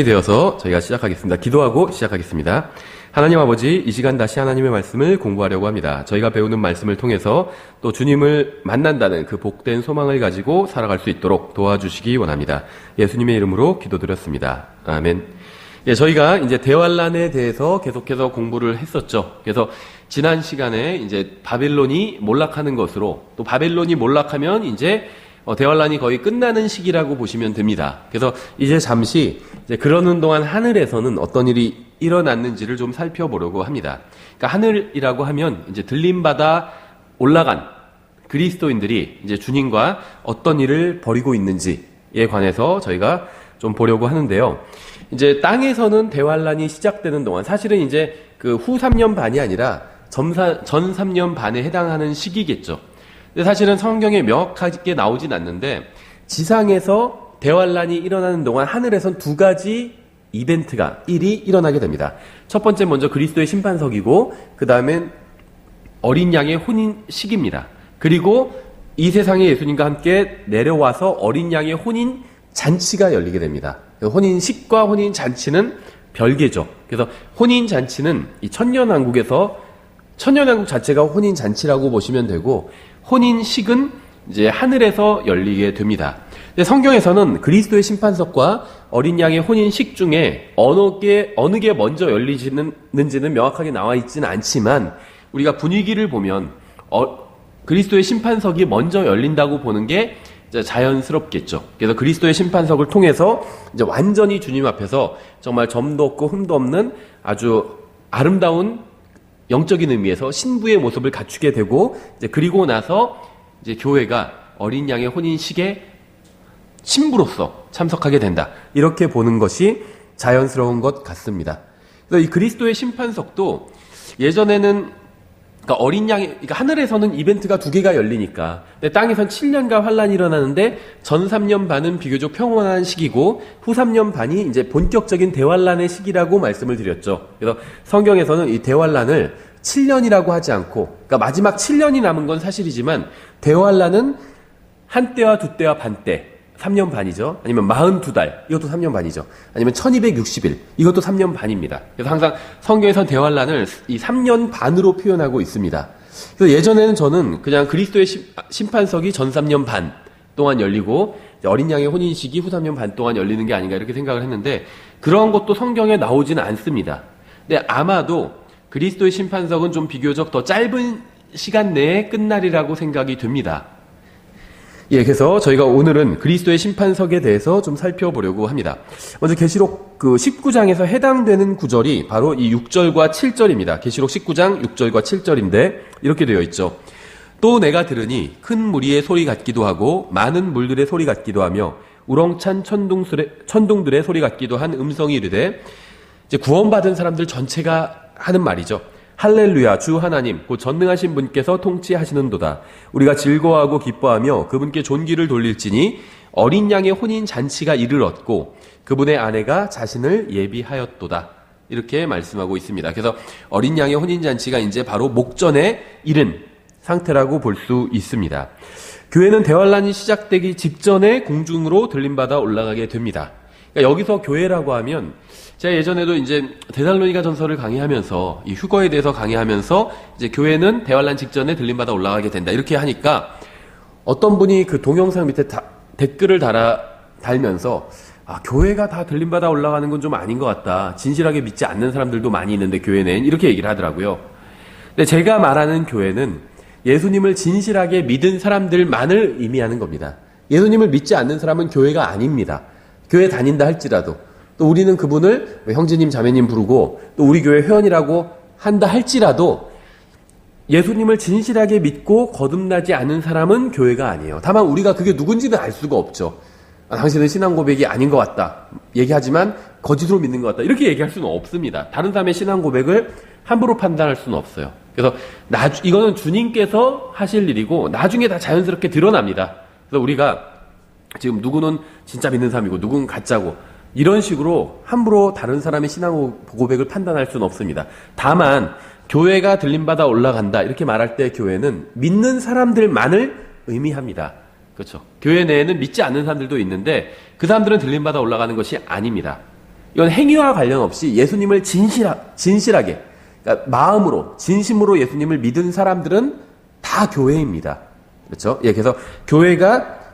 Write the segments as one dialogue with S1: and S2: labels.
S1: 되어서 저희가 시작하겠습니다. 기도하고 시작하겠습니다. 하나님 아버지, 이 시간 다시 하나님의 말씀을 공부하려고 합니다. 저희가 배우는 말씀을 통해서 또 주님을 만난다는 그 복된 소망을 가지고 살아갈 수 있도록 도와주시기 원합니다. 예수님의 이름으로 기도드렸습니다. 아멘. 저희가 이제 대환란에 대해서 계속해서 공부를 했었죠. 그래서 지난 시간에 이제 바벨론이 몰락하는 것으로, 또 바벨론이 몰락하면 이제 대환란이 거의 끝나는 시기라고 보시면 됩니다. 그래서 이제 잠시 그러는 동안 하늘에서는 어떤 일이 일어났는지를 좀 살펴보려고 합니다. 그러니까 하늘이라고 하면 이제 들림받아 올라간 그리스도인들이 이제 주님과 어떤 일을 벌이고 있는지에 관해서 저희가 좀 보려고 하는데요. 이제 땅에서는 대환란이 시작되는 동안 사실은 이제 그 후 3년 반이 아니라 전 3년 반에 해당하는 시기겠죠. 근데 사실은 성경에 명확하게 나오진 않는데 지상에서 대환란이 일어나는 동안 하늘에선 두 가지 일이 일어나게 됩니다. 첫 번째 먼저 그리스도의 심판석이고 그 다음엔 어린 양의 혼인식입니다. 그리고 이 세상에 예수님과 함께 내려와서 어린 양의 혼인 잔치가 열리게 됩니다. 혼인식과 혼인잔치는 별개죠. 그래서 혼인잔치는 이 천년왕국에서 천년왕국 자체가 혼인잔치라고 보시면 되고 혼인식은 이제 하늘에서 열리게 됩니다. 성경에서는 그리스도의 심판석과 어린 양의 혼인식 중에 어느 게 먼저 열리는지는 명확하게 나와 있지는 않지만 우리가 분위기를 보면 그리스도의 심판석이 먼저 열린다고 보는 게 자연스럽겠죠. 그래서 그리스도의 심판석을 통해서 이제 완전히 주님 앞에서 정말 점도 없고 흠도 없는 아주 아름다운 영적인 의미에서 신부의 모습을 갖추게 되고 이제 그리고 나서 이제 교회가 어린 양의 혼인식에 신부로서 참석하게 된다. 이렇게 보는 것이 자연스러운 것 같습니다. 그래서 이 그리스도의 심판석도 예전에는 그러니까 어린 양의 그러니까 하늘에서는 이벤트가 두 개가 열리니까 근데 땅에선 7년간 환란이 일어나는데 전 3년 반은 비교적 평온한 시기고 후 3년 반이 이제 본격적인 대환란의 시기라고 말씀을 드렸죠. 그래서 성경에서는 이 대환란을 7년이라고 하지 않고 그러니까 마지막 7년이 남은 건 사실이지만 대환란은 한때와 두때와 반때 3년 반이죠. 아니면 42달 이것도 3년 반이죠. 아니면 1260일 이것도 3년 반입니다. 그래서 항상 성경에선 대환란을 이 3년 반으로 표현하고 있습니다. 그래서 예전에는 저는 그냥 그리스도의 심판석이 전 3년 반 동안 열리고 어린 양의 혼인식이 후 3년 반 동안 열리는 게 아닌가 이렇게 생각을 했는데 그런 것도 성경에 나오지는 않습니다. 근데 아마도 그리스도의 심판석은 좀 비교적 더 짧은 시간 내에 끝날이라고 생각이 됩니다. 그래서 저희가 오늘은 그리스도의 심판석에 대해서 좀 살펴보려고 합니다. 먼저 계시록 그 19장에서 해당되는 구절이 바로 이 6절과 7절입니다. 계시록 19장 6절과 7절인데 이렇게 되어 있죠. 또 내가 들으니 큰 무리의 소리 같기도 하고 많은 물들의 소리 같기도 하며 우렁찬 천둥들의 소리 같기도 한 음성이 이르되 이제 구원받은 사람들 전체가 하는 말이죠. 할렐루야 주 하나님 곧 전능하신 분께서 통치하시는도다. 우리가 즐거워하고 기뻐하며 그분께 존귀를 돌릴지니 어린 양의 혼인 잔치가 이르렀고 그분의 아내가 자신을 예비하였도다. 이렇게 말씀하고 있습니다. 그래서 어린 양의 혼인 잔치가 이제 바로 목전에 이른 상태라고 볼 수 있습니다. 교회는 대환란이 시작되기 직전에 공중으로 들림받아 올라가게 됩니다. 그러니까 여기서 교회라고 하면 제가 예전에도 이제 데살로니가 전서를 강의하면서 이 휴거에 대해서 강의하면서 이제 교회는 대환란 직전에 들림받아 올라가게 된다 이렇게 하니까 어떤 분이 그 동영상 밑에 댓글을 달면서 교회가 다 들림받아 올라가는 건 좀 아닌 것 같다. 진실하게 믿지 않는 사람들도 많이 있는데 교회는 이렇게 얘기를 하더라고요. 근데 제가 말하는 교회는 예수님을 진실하게 믿은 사람들만을 의미하는 겁니다. 예수님을 믿지 않는 사람은 교회가 아닙니다. 교회 다닌다 할지라도 또 우리는 그분을 형제님 자매님 부르고 또 우리 교회 회원이라고 한다 할지라도 예수님을 진실하게 믿고 거듭나지 않은 사람은 교회가 아니에요. 다만 우리가 그게 누군지는 알 수가 없죠. 당신은 신앙 고백이 아닌 것 같다 얘기하지만 거짓으로 믿는 것 같다 이렇게 얘기할 수는 없습니다. 다른 사람의 신앙 고백을 함부로 판단할 수는 없어요. 그래서 이거는 주님께서 하실 일이고 나중에 다 자연스럽게 드러납니다. 그래서 우리가 지금 누구는 진짜 믿는 사람이고 누구는 가짜고 이런 식으로 함부로 다른 사람의 신앙 고백을 판단할 수는 없습니다. 다만 교회가 들림받아 올라간다 이렇게 말할 때 교회는 믿는 사람들만을 의미합니다. 그렇죠. 교회 내에는 믿지 않는 사람들도 있는데 그 사람들은 들림받아 올라가는 것이 아닙니다. 이건 행위와 관련 없이 예수님을 진실하게, 그러니까 마음으로, 진심으로 예수님을 믿은 사람들은 다 교회입니다. 그렇죠? 예, 그래서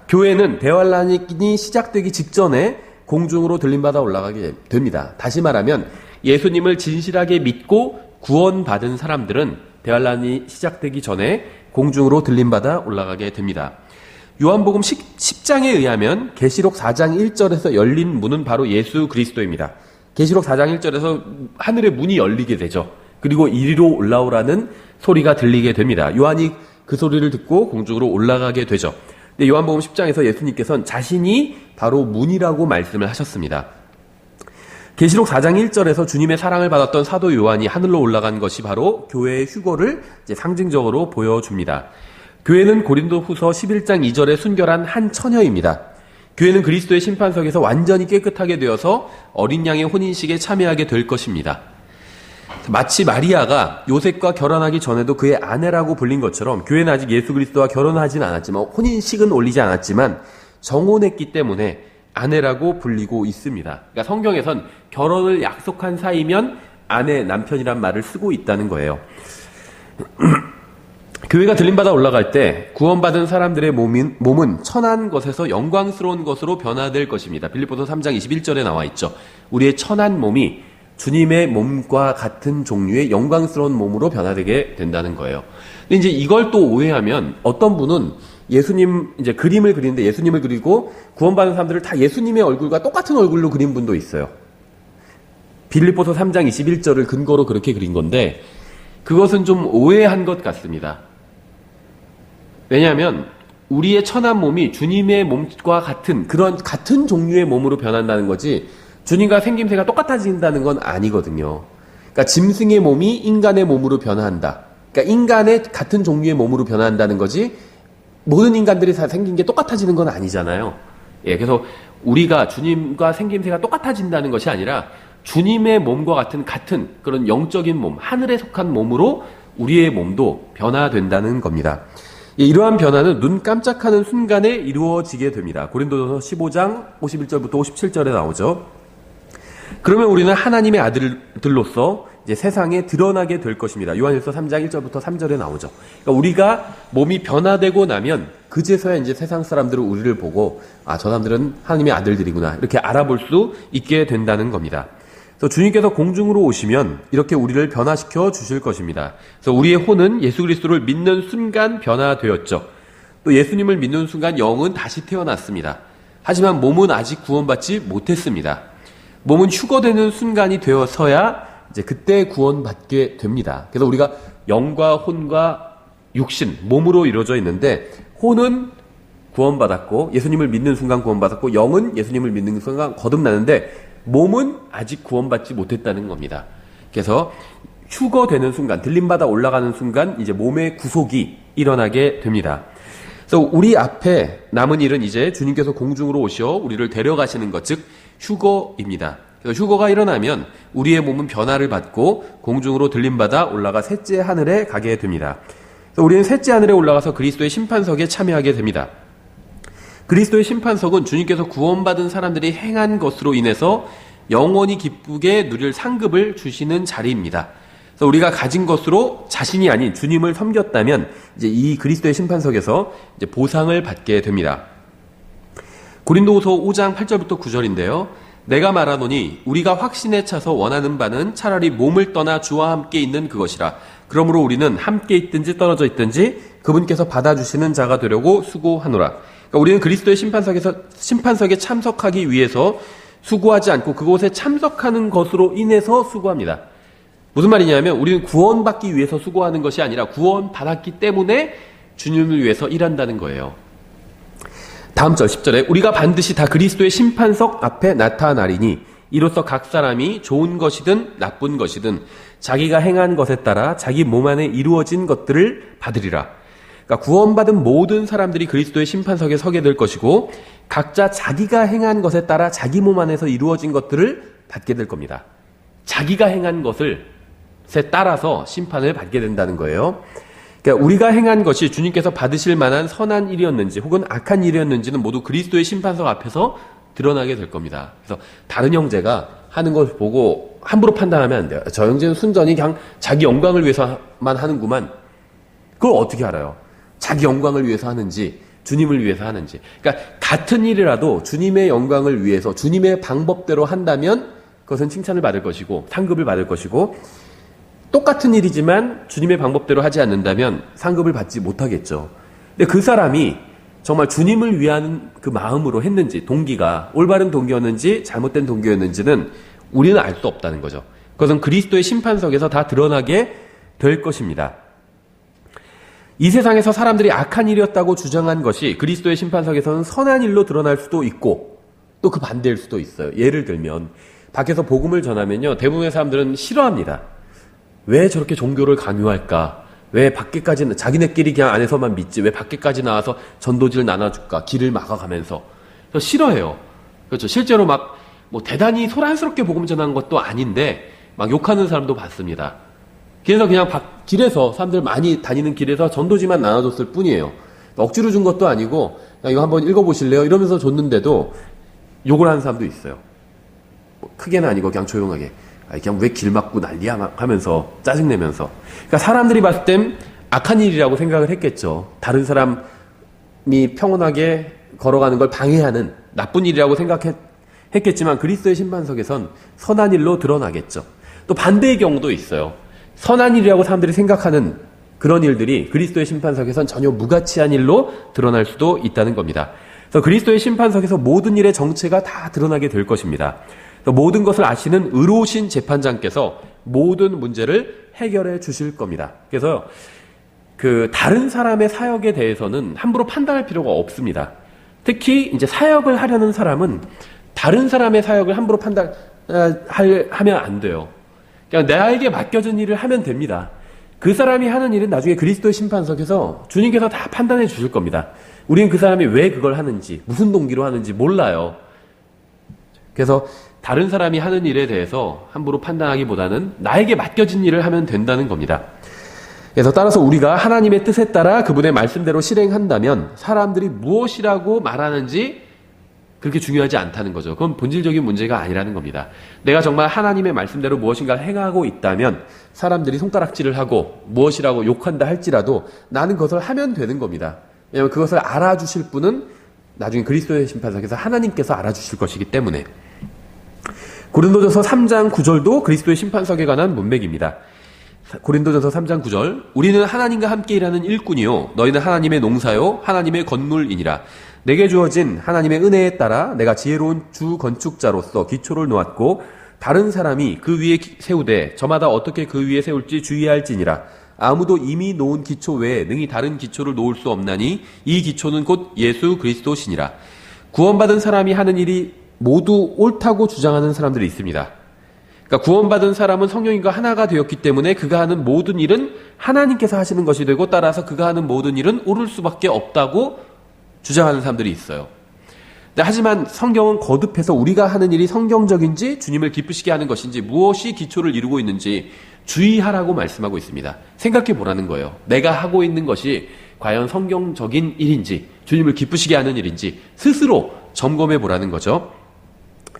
S1: 교회는 대환란이 시작되기 직전에 공중으로 들림받아 올라가게 됩니다. 다시 말하면 예수님을 진실하게 믿고 구원받은 사람들은 대환란이 시작되기 전에 공중으로 들림받아 올라가게 됩니다. 요한복음 10장에 의하면 계시록 4장 1절에서 열린 문은 바로 예수 그리스도입니다. 계시록 4장 1절에서 하늘의 문이 열리게 되죠. 그리고 이리로 올라오라는 소리가 들리게 됩니다. 요한이 그 소리를 듣고 공중으로 올라가게 되죠. 근데 요한복음 10장에서 예수님께서는 자신이 바로 문이라고 말씀을 하셨습니다. 계시록 4장 1절에서 주님의 사랑을 받았던 사도 요한이 하늘로 올라간 것이 바로 교회의 휴거를 이제 상징적으로 보여줍니다. 교회는 고린도후서 11장 2절에 순결한 한 처녀입니다. 교회는 그리스도의 심판석에서 완전히 깨끗하게 되어서 어린 양의 혼인식에 참여하게 될 것입니다. 마치 마리아가 요셉과 결혼하기 전에도 그의 아내라고 불린 것처럼 교회는 아직 예수 그리스도와 결혼하진 않았지만 혼인식은 올리지 않았지만 정혼했기 때문에 아내라고 불리고 있습니다. 그러니까 성경에선 결혼을 약속한 사이면 아내, 남편이란 말을 쓰고 있다는 거예요. 교회가 들림받아 올라갈 때 구원받은 사람들의 몸은 천한 것에서 영광스러운 것으로 변화될 것입니다. 빌립보서 3장 21절에 나와 있죠. 우리의 천한 몸이 주님의 몸과 같은 종류의 영광스러운 몸으로 변화되게 된다는 거예요. 근데 이제 이걸 또 오해하면 어떤 분은 예수님 이제 그림을 그리는데 예수님을 그리고 구원받은 사람들을 다 예수님의 얼굴과 똑같은 얼굴로 그린 분도 있어요. 빌립보서 3장 21절을 근거로 그렇게 그린 건데 그것은 좀 오해한 것 같습니다. 왜냐하면 우리의 천한 몸이 주님의 몸과 같은 그런 같은 종류의 몸으로 변한다는 거지 주님과 생김새가 똑같아진다는 건 아니거든요. 그러니까 짐승의 몸이 인간의 몸으로 변화한다. 그러니까 인간의 같은 종류의 몸으로 변화한다는 거지 모든 인간들이 다 생긴 게 똑같아지는 건 아니잖아요. 예, 그래서 우리가 주님과 생김새가 똑같아진다는 것이 아니라 주님의 몸과 같은 그런 영적인 몸, 하늘에 속한 몸으로 우리의 몸도 변화된다는 겁니다. 예, 이러한 변화는 눈 깜짝하는 순간에 이루어지게 됩니다. 고린도전서 15장 51절부터 57절에 나오죠. 그러면 우리는 하나님의 아들들로서 이제 세상에 드러나게 될 것입니다. 요한일서 3장 1절부터 3절에 나오죠. 그러니까 우리가 몸이 변화되고 나면 그제서야 이제 세상 사람들은 우리를 보고 아, 저 사람들은 하나님의 아들들이구나 이렇게 알아볼 수 있게 된다는 겁니다. 그래서 주님께서 공중으로 오시면 이렇게 우리를 변화시켜 주실 것입니다. 그래서 우리의 혼은 예수 그리스도를 믿는 순간 변화되었죠. 또 예수님을 믿는 순간 영은 다시 태어났습니다. 하지만 몸은 아직 구원받지 못했습니다. 몸은 휴거되는 순간이 되어서야 이제 그때 구원받게 됩니다. 그래서 우리가 영과 혼과 육신, 몸으로 이루어져 있는데 혼은 구원받았고 예수님을 믿는 순간 구원받았고 영은 예수님을 믿는 순간 거듭나는데 몸은 아직 구원받지 못했다는 겁니다. 그래서 휴거되는 순간, 들림받아 올라가는 순간 이제 몸의 구속이 일어나게 됩니다. 그래서 우리 앞에 남은 일은 이제 주님께서 공중으로 오셔 우리를 데려가시는 것, 즉 휴거입니다. 그래서 휴거가 일어나면 우리의 몸은 변화를 받고 공중으로 들림받아 올라가 셋째 하늘에 가게 됩니다. 그래서 우리는 셋째 하늘에 올라가서 그리스도의 심판석에 참여하게 됩니다. 그리스도의 심판석은 주님께서 구원받은 사람들이 행한 것으로 인해서 영원히 기쁘게 누릴 상급을 주시는 자리입니다. 그래서 우리가 가진 것으로 자신이 아닌 주님을 섬겼다면 이제 이 그리스도의 심판석에서 이제 보상을 받게 됩니다. 고린도후서 5장 8절부터 9절인데요. 내가 말하노니 우리가 확신에 차서 원하는 바는 차라리 몸을 떠나 주와 함께 있는 그것이라. 그러므로 우리는 함께 있든지 떨어져 있든지 그분께서 받아주시는 자가 되려고 수고하노라. 그러니까 우리는 그리스도의 심판석에 참석하기 위해서 수고하지 않고 그곳에 참석하는 것으로 인해서 수고합니다. 무슨 말이냐면 우리는 구원받기 위해서 수고하는 것이 아니라 구원받았기 때문에 주님을 위해서 일한다는 거예요. 다음 절 10절에 우리가 반드시 다 그리스도의 심판석 앞에 나타나리니 이로써 각 사람이 좋은 것이든 나쁜 것이든 자기가 행한 것에 따라 자기 몸 안에 이루어진 것들을 받으리라. 그러니까 구원받은 모든 사람들이 그리스도의 심판석에 서게 될 것이고 각자 자기가 행한 것에 따라 자기 몸 안에서 이루어진 것들을 받게 될 겁니다. 자기가 행한 것에 따라서 심판을 받게 된다는 거예요. 그러니까 우리가 행한 것이 주님께서 받으실 만한 선한 일이었는지 혹은 악한 일이었는지는 모두 그리스도의 심판석 앞에서 드러나게 될 겁니다. 그래서 다른 형제가 하는 걸 보고 함부로 판단하면 안 돼요. 저 형제는 순전히 그냥 자기 영광을 위해서만 하는구만. 그걸 어떻게 알아요? 자기 영광을 위해서 하는지 주님을 위해서 하는지. 그러니까 같은 일이라도 주님의 영광을 위해서 주님의 방법대로 한다면 그것은 칭찬을 받을 것이고 상급을 받을 것이고, 똑같은 일이지만 주님의 방법대로 하지 않는다면 상급을 받지 못하겠죠. 근데 그 사람이 정말 주님을 위한 그 마음으로 했는지, 동기가 올바른 동기였는지 잘못된 동기였는지는 우리는 알 수 없다는 거죠. 그것은 그리스도의 심판석에서 다 드러나게 될 것입니다. 이 세상에서 사람들이 악한 일이었다고 주장한 것이 그리스도의 심판석에서는 선한 일로 드러날 수도 있고 또 그 반대일 수도 있어요. 예를 들면 밖에서 복음을 전하면요, 대부분의 사람들은 싫어합니다. 왜 저렇게 종교를 강요할까? 왜 밖에까지는 자기네끼리 그냥 안에서만 믿지 왜 밖에까지 나와서 전도지를 나눠줄까? 길을 막아가면서. 그래서 싫어해요. 그렇죠. 실제로 막 뭐 대단히 소란스럽게 복음 전한 것도 아닌데 막 욕하는 사람도 봤습니다. 그래서 그냥 길에서 사람들 많이 다니는 길에서 전도지만 나눠줬을 뿐이에요. 억지로 준 것도 아니고 그냥 이거 한번 읽어보실래요? 이러면서 줬는데도 욕을 하는 사람도 있어요. 뭐 크게는 아니고 그냥 조용하게. 그냥 왜 길 막고 난리야 하면서 짜증내면서. 그러니까 사람들이 봤을 땐 악한 일이라고 생각을 했겠죠. 다른 사람이 평온하게 걸어가는 걸 방해하는 나쁜 일이라고 생각했겠지만 그리스도의 심판석에선 선한 일로 드러나겠죠. 또 반대의 경우도 있어요. 선한 일이라고 사람들이 생각하는 그런 일들이 그리스도의 심판석에선 전혀 무가치한 일로 드러날 수도 있다는 겁니다. 그래서 그리스도의 심판석에서 모든 일의 정체가 다 드러나게 될 것입니다. 모든 것을 아시는 의로우신 재판장께서 모든 문제를 해결해 주실 겁니다. 그래서 그 다른 사람의 사역에 대해서는 함부로 판단할 필요가 없습니다. 특히 이제 사역을 하려는 사람은 다른 사람의 사역을 함부로 하면 안 돼요. 그냥 나에게 맡겨진 일을 하면 됩니다. 그 사람이 하는 일은 나중에 그리스도의 심판석에서 주님께서 다 판단해 주실 겁니다. 우리는 그 사람이 왜 그걸 하는지, 무슨 동기로 하는지 몰라요. 그래서 다른 사람이 하는 일에 대해서 함부로 판단하기보다는 나에게 맡겨진 일을 하면 된다는 겁니다. 그래서 따라서 우리가 하나님의 뜻에 따라 그분의 말씀대로 실행한다면 사람들이 무엇이라고 말하는지 그렇게 중요하지 않다는 거죠. 그건 본질적인 문제가 아니라는 겁니다. 내가 정말 하나님의 말씀대로 무엇인가를 행하고 있다면 사람들이 손가락질을 하고 무엇이라고 욕한다 할지라도 나는 그것을 하면 되는 겁니다. 왜냐하면 그것을 알아주실 분은 나중에 그리스도의 심판석에서 하나님께서 알아주실 것이기 때문에. 고린도전서 3장 9절도 그리스도의 심판석에 관한 문맥입니다. 고린도전서 3장 9절, 우리는 하나님과 함께 일하는 일꾼이요 너희는 하나님의 농사요 하나님의 건물이니라. 내게 주어진 하나님의 은혜에 따라 내가 지혜로운 주 건축자로서 기초를 놓았고 다른 사람이 그 위에 세우되 저마다 어떻게 그 위에 세울지 주의할지니라. 아무도 이미 놓은 기초 외에 능히 다른 기초를 놓을 수 없나니 이 기초는 곧 예수 그리스도시니라. 구원받은 사람이 하는 일이 모두 옳다고 주장하는 사람들이 있습니다. 그러니까 구원받은 사람은 성령님과 하나가 되었기 때문에 그가 하는 모든 일은 하나님께서 하시는 것이 되고 따라서 그가 하는 모든 일은 옳을 수밖에 없다고 주장하는 사람들이 있어요. 하지만 성경은 거듭해서 우리가 하는 일이 성경적인지 주님을 기쁘시게 하는 것인지 무엇이 기초를 이루고 있는지 주의하라고 말씀하고 있습니다. 생각해 보라는 거예요. 내가 하고 있는 것이 과연 성경적인 일인지 주님을 기쁘시게 하는 일인지 스스로 점검해 보라는 거죠.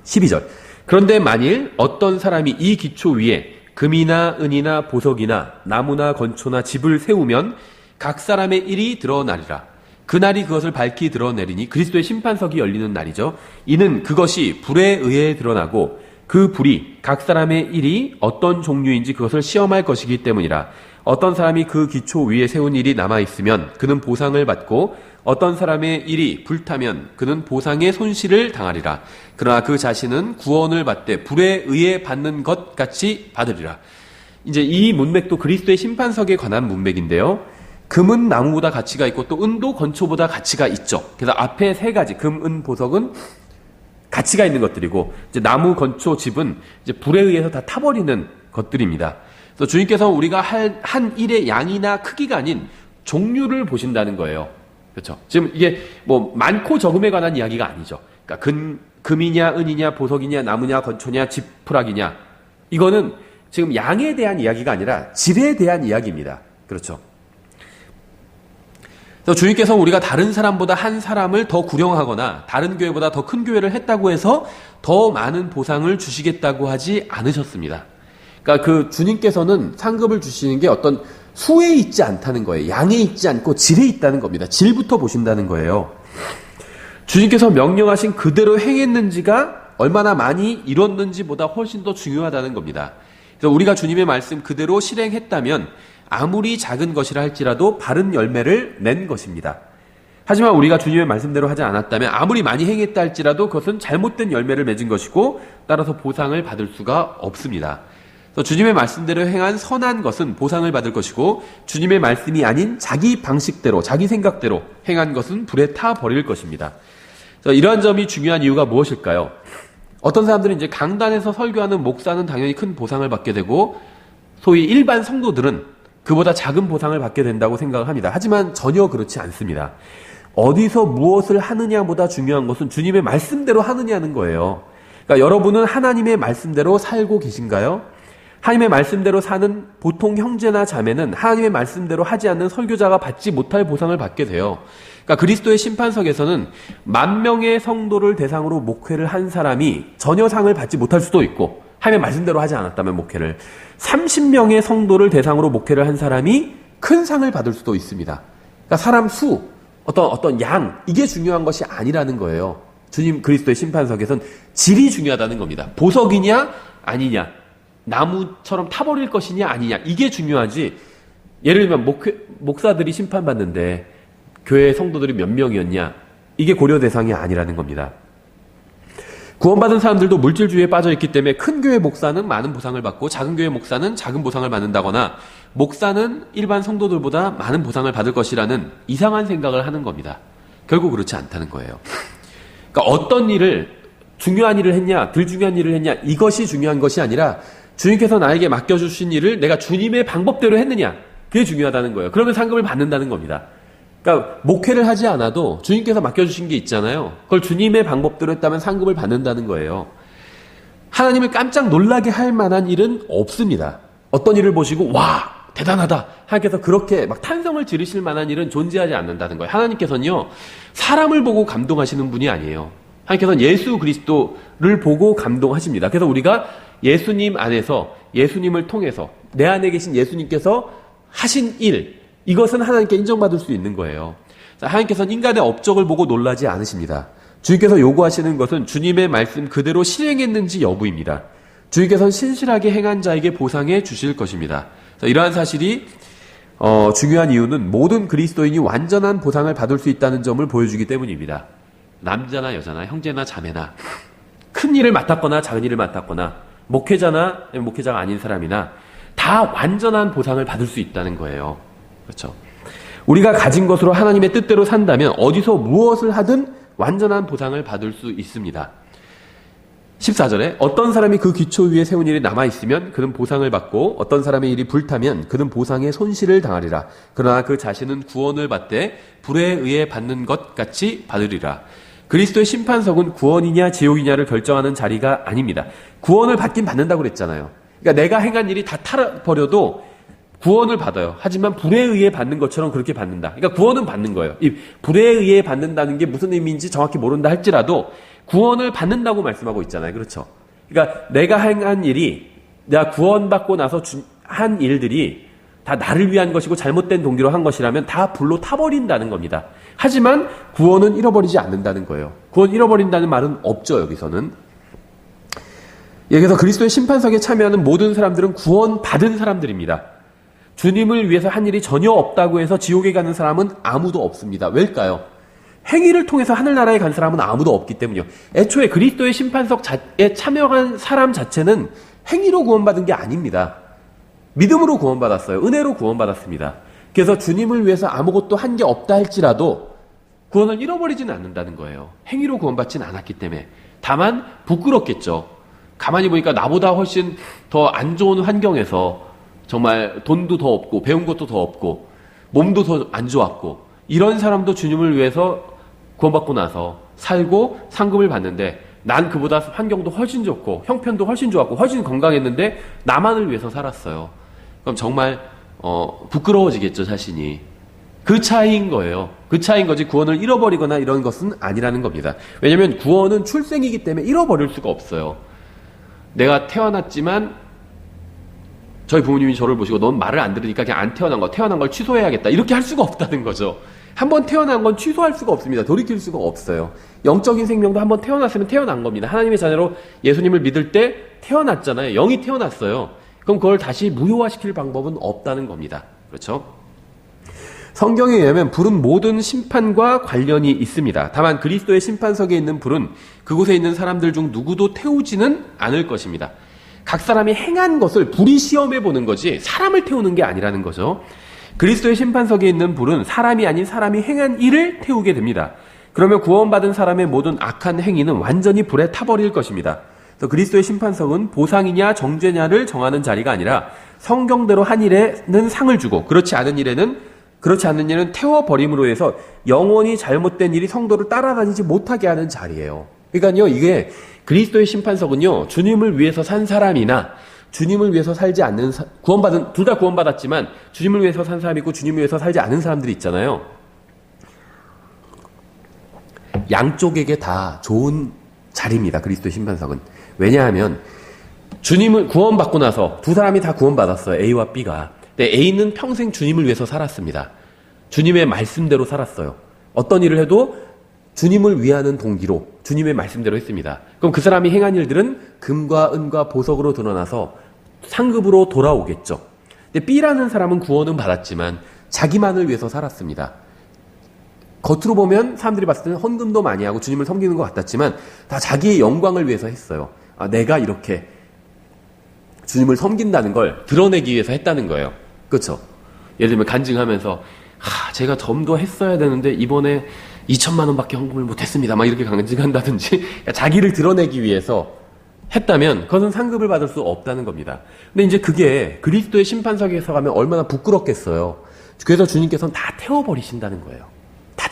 S1: 12절. 그런데 만일 어떤 사람이 이 기초 위에 금이나 은이나 보석이나 나무나 건초나 집을 세우면 각 사람의 일이 드러나리라. 그날이 그것을 밝히 드러내리니 그리스도의 심판석이 열리는 날이죠. 이는 그것이 불에 의해 드러나고 그 불이 각 사람의 일이 어떤 종류인지 그것을 시험할 것이기 때문이라. 어떤 사람이 그 기초 위에 세운 일이 남아있으면 그는 보상을 받고 어떤 사람의 일이 불타면 그는 보상의 손실을 당하리라. 그러나 그 자신은 구원을 받되 불에 의해 받는 것 같이 받으리라. 이제 이 문맥도 그리스도의 심판석에 관한 문맥인데요. 금은 나무보다 가치가 있고 또 은도 건초보다 가치가 있죠. 그래서 앞에 세 가지 금, 은, 보석은 가치가 있는 것들이고 이제 나무, 건초, 집은 이제 불에 의해서 다 타버리는 것들입니다. 그래서 주님께서 우리가 한 일의 양이나 크기가 아닌 종류를 보신다는 거예요. 그렇죠? 지금 이게 뭐 많고 적음에 관한 이야기가 아니죠. 그러니까 금이냐, 은이냐, 보석이냐, 나무냐, 건초냐, 지푸라기냐. 이거는 지금 양에 대한 이야기가 아니라 질에 대한 이야기입니다. 그렇죠? 그래서 주님께서 우리가 다른 사람보다 한 사람을 더 구령하거나 다른 교회보다 더 큰 교회를 했다고 해서 더 많은 보상을 주시겠다고 하지 않으셨습니다. 그러니까 그 주님께서는 상급을 주시는 게 어떤 수에 있지 않다는 거예요. 양에 있지 않고 질에 있다는 겁니다. 질부터 보신다는 거예요. 주님께서 명령하신 그대로 행했는지가 얼마나 많이 이뤘는지보다 훨씬 더 중요하다는 겁니다. 그래서 우리가 주님의 말씀 그대로 실행했다면 아무리 작은 것이라 할지라도 바른 열매를 낸 것입니다. 하지만 우리가 주님의 말씀대로 하지 않았다면 아무리 많이 행했다 할지라도 그것은 잘못된 열매를 맺은 것이고 따라서 보상을 받을 수가 없습니다. 그래서 주님의 말씀대로 행한 선한 것은 보상을 받을 것이고 주님의 말씀이 아닌 자기 방식대로 자기 생각대로 행한 것은 불에 타 버릴 것입니다. 그래서 이러한 점이 중요한 이유가 무엇일까요? 어떤 사람들은 이제 강단에서 설교하는 목사는 당연히 큰 보상을 받게 되고 소위 일반 성도들은 그보다 작은 보상을 받게 된다고 생각을 합니다. 하지만 전혀 그렇지 않습니다. 어디서 무엇을 하느냐보다 중요한 것은 주님의 말씀대로 하느냐는 거예요. 그러니까 여러분은 하나님의 말씀대로 살고 계신가요? 하나님의 말씀대로 사는 보통 형제나 자매는 하나님의 말씀대로 하지 않는 설교자가 받지 못할 보상을 받게 돼요. 그러니까 그리스도의 심판석에서는 10,000명의 성도를 대상으로 목회를 한 사람이 전혀 상을 받지 못할 수도 있고 하나님의 말씀대로 하지 않았다면 목회를 30명의 성도를 대상으로 목회를 한 사람이 큰 상을 받을 수도 있습니다. 그러니까 사람 수, 어떤 양, 이게 중요한 것이 아니라는 거예요. 주님 그리스도의 심판석에선 질이 중요하다는 겁니다. 보석이냐 아니냐, 나무처럼 타버릴 것이냐 아니냐, 이게 중요하지. 예를 들면 목사들이 심판받는데 교회 성도들이 몇 명이었냐, 이게 고려 대상이 아니라는 겁니다. 구원받은 사람들도 물질주의에 빠져있기 때문에 큰 교회 목사는 많은 보상을 받고 작은 교회 목사는 작은 보상을 받는다거나 목사는 일반 성도들보다 많은 보상을 받을 것이라는 이상한 생각을 하는 겁니다. 결국 그렇지 않다는 거예요. 그러니까 어떤 일을, 중요한 일을 했냐 덜 중요한 일을 했냐, 이것이 중요한 것이 아니라 주님께서 나에게 맡겨주신 일을 내가 주님의 방법대로 했느냐, 그게 중요하다는 거예요. 그러면 상급을 받는다는 겁니다. 그러니까 목회를 하지 않아도 주님께서 맡겨주신 게 있잖아요. 그걸 주님의 방법대로 했다면 상급을 받는다는 거예요. 하나님을 깜짝 놀라게 할 만한 일은 없습니다. 어떤 일을 보시고 와 대단하다 하나님께서 그렇게 막 탄성을 지르실 만한 일은 존재하지 않는다는 거예요. 하나님께서는요 사람을 보고 감동하시는 분이 아니에요. 하나님께서는 예수 그리스도를 보고 감동하십니다. 그래서 우리가 예수님 안에서, 예수님을 통해서, 내 안에 계신 예수님께서 하신 일, 이것은 하나님께 인정받을 수 있는 거예요. 하나님께서는 인간의 업적을 보고 놀라지 않으십니다. 주님께서 요구하시는 것은 주님의 말씀 그대로 실행했는지 여부입니다. 주님께서는 신실하게 행한 자에게 보상해 주실 것입니다. 이러한 사실이 중요한 이유는 모든 그리스도인이 완전한 보상을 받을 수 있다는 점을 보여주기 때문입니다. 남자나 여자나 형제나 자매나 큰 일을 맡았거나 작은 일을 맡았거나 목회자나 목회자가 아닌 사람이나 다 완전한 보상을 받을 수 있다는 거예요. 그렇죠. 우리가 가진 것으로 하나님의 뜻대로 산다면 어디서 무엇을 하든 완전한 보상을 받을 수 있습니다. 14절에 어떤 사람이 그 기초 위에 세운 일이 남아있으면 그는 보상을 받고 어떤 사람의 일이 불타면 그는 보상의 손실을 당하리라. 그러나 그 자신은 구원을 받되 불에 의해 받는 것 같이 받으리라. 그리스도의 심판석은 구원이냐 지옥이냐를 결정하는 자리가 아닙니다. 구원을 받긴 받는다고 그랬잖아요. 그러니까 내가 행한 일이 다 타버려도 구원을 받아요. 하지만 불에 의해 받는 것처럼 그렇게 받는다. 그러니까 구원은 받는 거예요. 이 불에 의해 받는다는 게 무슨 의미인지 정확히 모른다 할지라도 구원을 받는다고 말씀하고 있잖아요. 그렇죠? 그러니까 내가 행한 일이, 내가 구원받고 나서 한 일들이 다 나를 위한 것이고 잘못된 동기로 한 것이라면 다 불로 타버린다는 겁니다. 하지만 구원은 잃어버리지 않는다는 거예요. 구원 잃어버린다는 말은 없죠, 여기서는. 여기서 그리스도의 심판석에 참여하는 모든 사람들은 구원받은 사람들입니다. 주님을 위해서 한 일이 전혀 없다고 해서 지옥에 가는 사람은 아무도 없습니다. 왜일까요? 행위를 통해서 하늘나라에 간 사람은 아무도 없기 때문이요. 애초에 그리스도의 심판석에 참여한 사람 자체는 행위로 구원받은 게 아닙니다. 믿음으로 구원받았어요. 은혜로 구원받았습니다. 그래서 주님을 위해서 아무것도 한 게 없다 할지라도 구원을 잃어버리지는 않는다는 거예요. 행위로 구원받지는 않았기 때문에. 다만 부끄럽겠죠. 가만히 보니까 나보다 훨씬 더 안 좋은 환경에서 정말 돈도 더 없고 배운 것도 더 없고 몸도 더 안 좋았고 이런 사람도 주님을 위해서 구원받고 나서 살고 상급을 받는데 난 그보다 환경도 훨씬 좋고 형편도 훨씬 좋았고 훨씬 건강했는데 나만을 위해서 살았어요. 그럼 정말 부끄러워지겠죠, 자신이. 그 차이인 거예요. 그 차이인 거지 구원을 잃어버리거나 이런 것은 아니라는 겁니다. 왜냐하면 구원은 출생이기 때문에 잃어버릴 수가 없어요. 내가 태어났지만 저희 부모님이 저를 보시고 넌 말을 안 들으니까 그냥 안 태어난 걸 취소해야겠다. 이렇게 할 수가 없다는 거죠. 한번 태어난 건 취소할 수가 없습니다. 돌이킬 수가 없어요. 영적인 생명도 한번 태어났으면 태어난 겁니다. 하나님의 자녀로 예수님을 믿을 때 태어났잖아요. 영이 태어났어요. 그럼 그걸 다시 무효화시킬 방법은 없다는 겁니다. 그렇죠? 성경에 의하면 불은 모든 심판과 관련이 있습니다. 다만 그리스도의 심판석에 있는 불은 그곳에 있는 사람들 중 누구도 태우지는 않을 것입니다. 각 사람이 행한 것을 불이 시험해 보는 거지 사람을 태우는 게 아니라는 거죠. 그리스도의 심판석에 있는 불은 사람이 아닌 사람이 행한 일을 태우게 됩니다. 그러면 구원받은 사람의 모든 악한 행위는 완전히 불에 타버릴 것입니다. 그래서 그리스도의 심판석은 보상이냐 정죄냐를 정하는 자리가 아니라 성경대로 한 일에는 상을 주고 그렇지 않은 일은 태워버림으로 해서 영원히 잘못된 일이 성도를 따라다니지 못하게 하는 자리예요. 그러니까요, 이게 그리스도의 심판석은요, 주님을 위해서 산 사람이나 주님을 위해서 살지 않는 둘 다 구원받았지만 주님을 위해서 산 사람이 있고 주님을 위해서 살지 않은 사람들이 있잖아요. 양쪽에게 다 좋은 자리입니다. 그리스도의 심판석은. 왜냐하면 주님을 구원받고 나서 두 사람이 다 구원받았어요. A와 B가. 근데 A는 평생 주님을 위해서 살았습니다. 주님의 말씀대로 살았어요. 어떤 일을 해도 주님을 위하는 동기로 주님의 말씀대로 했습니다. 그럼 그 사람이 행한 일들은 금과 은과 보석으로 드러나서 상급으로 돌아오겠죠. 근데 B라는 사람은 구원은 받았지만 자기만을 위해서 살았습니다. 겉으로 보면 사람들이 봤을 때는 헌금도 많이 하고 주님을 섬기는 것 같았지만 다 자기의 영광을 위해서 했어요. 내가 이렇게 주님을 섬긴다는 걸 드러내기 위해서 했다는 거예요. 그렇죠? 예를 들면 간증하면서 제가 좀 더 했어야 되는데 이번에 2천만 원밖에 헌금을 못했습니다. 막 이렇게 간증한다든지 자기를 드러내기 위해서 했다면 그것은 상급을 받을 수 없다는 겁니다. 근데 이제 그게 그리스도의 심판석에서 가면 얼마나 부끄럽겠어요. 그래서 주님께서는 다 태워버리신다는 거예요. 다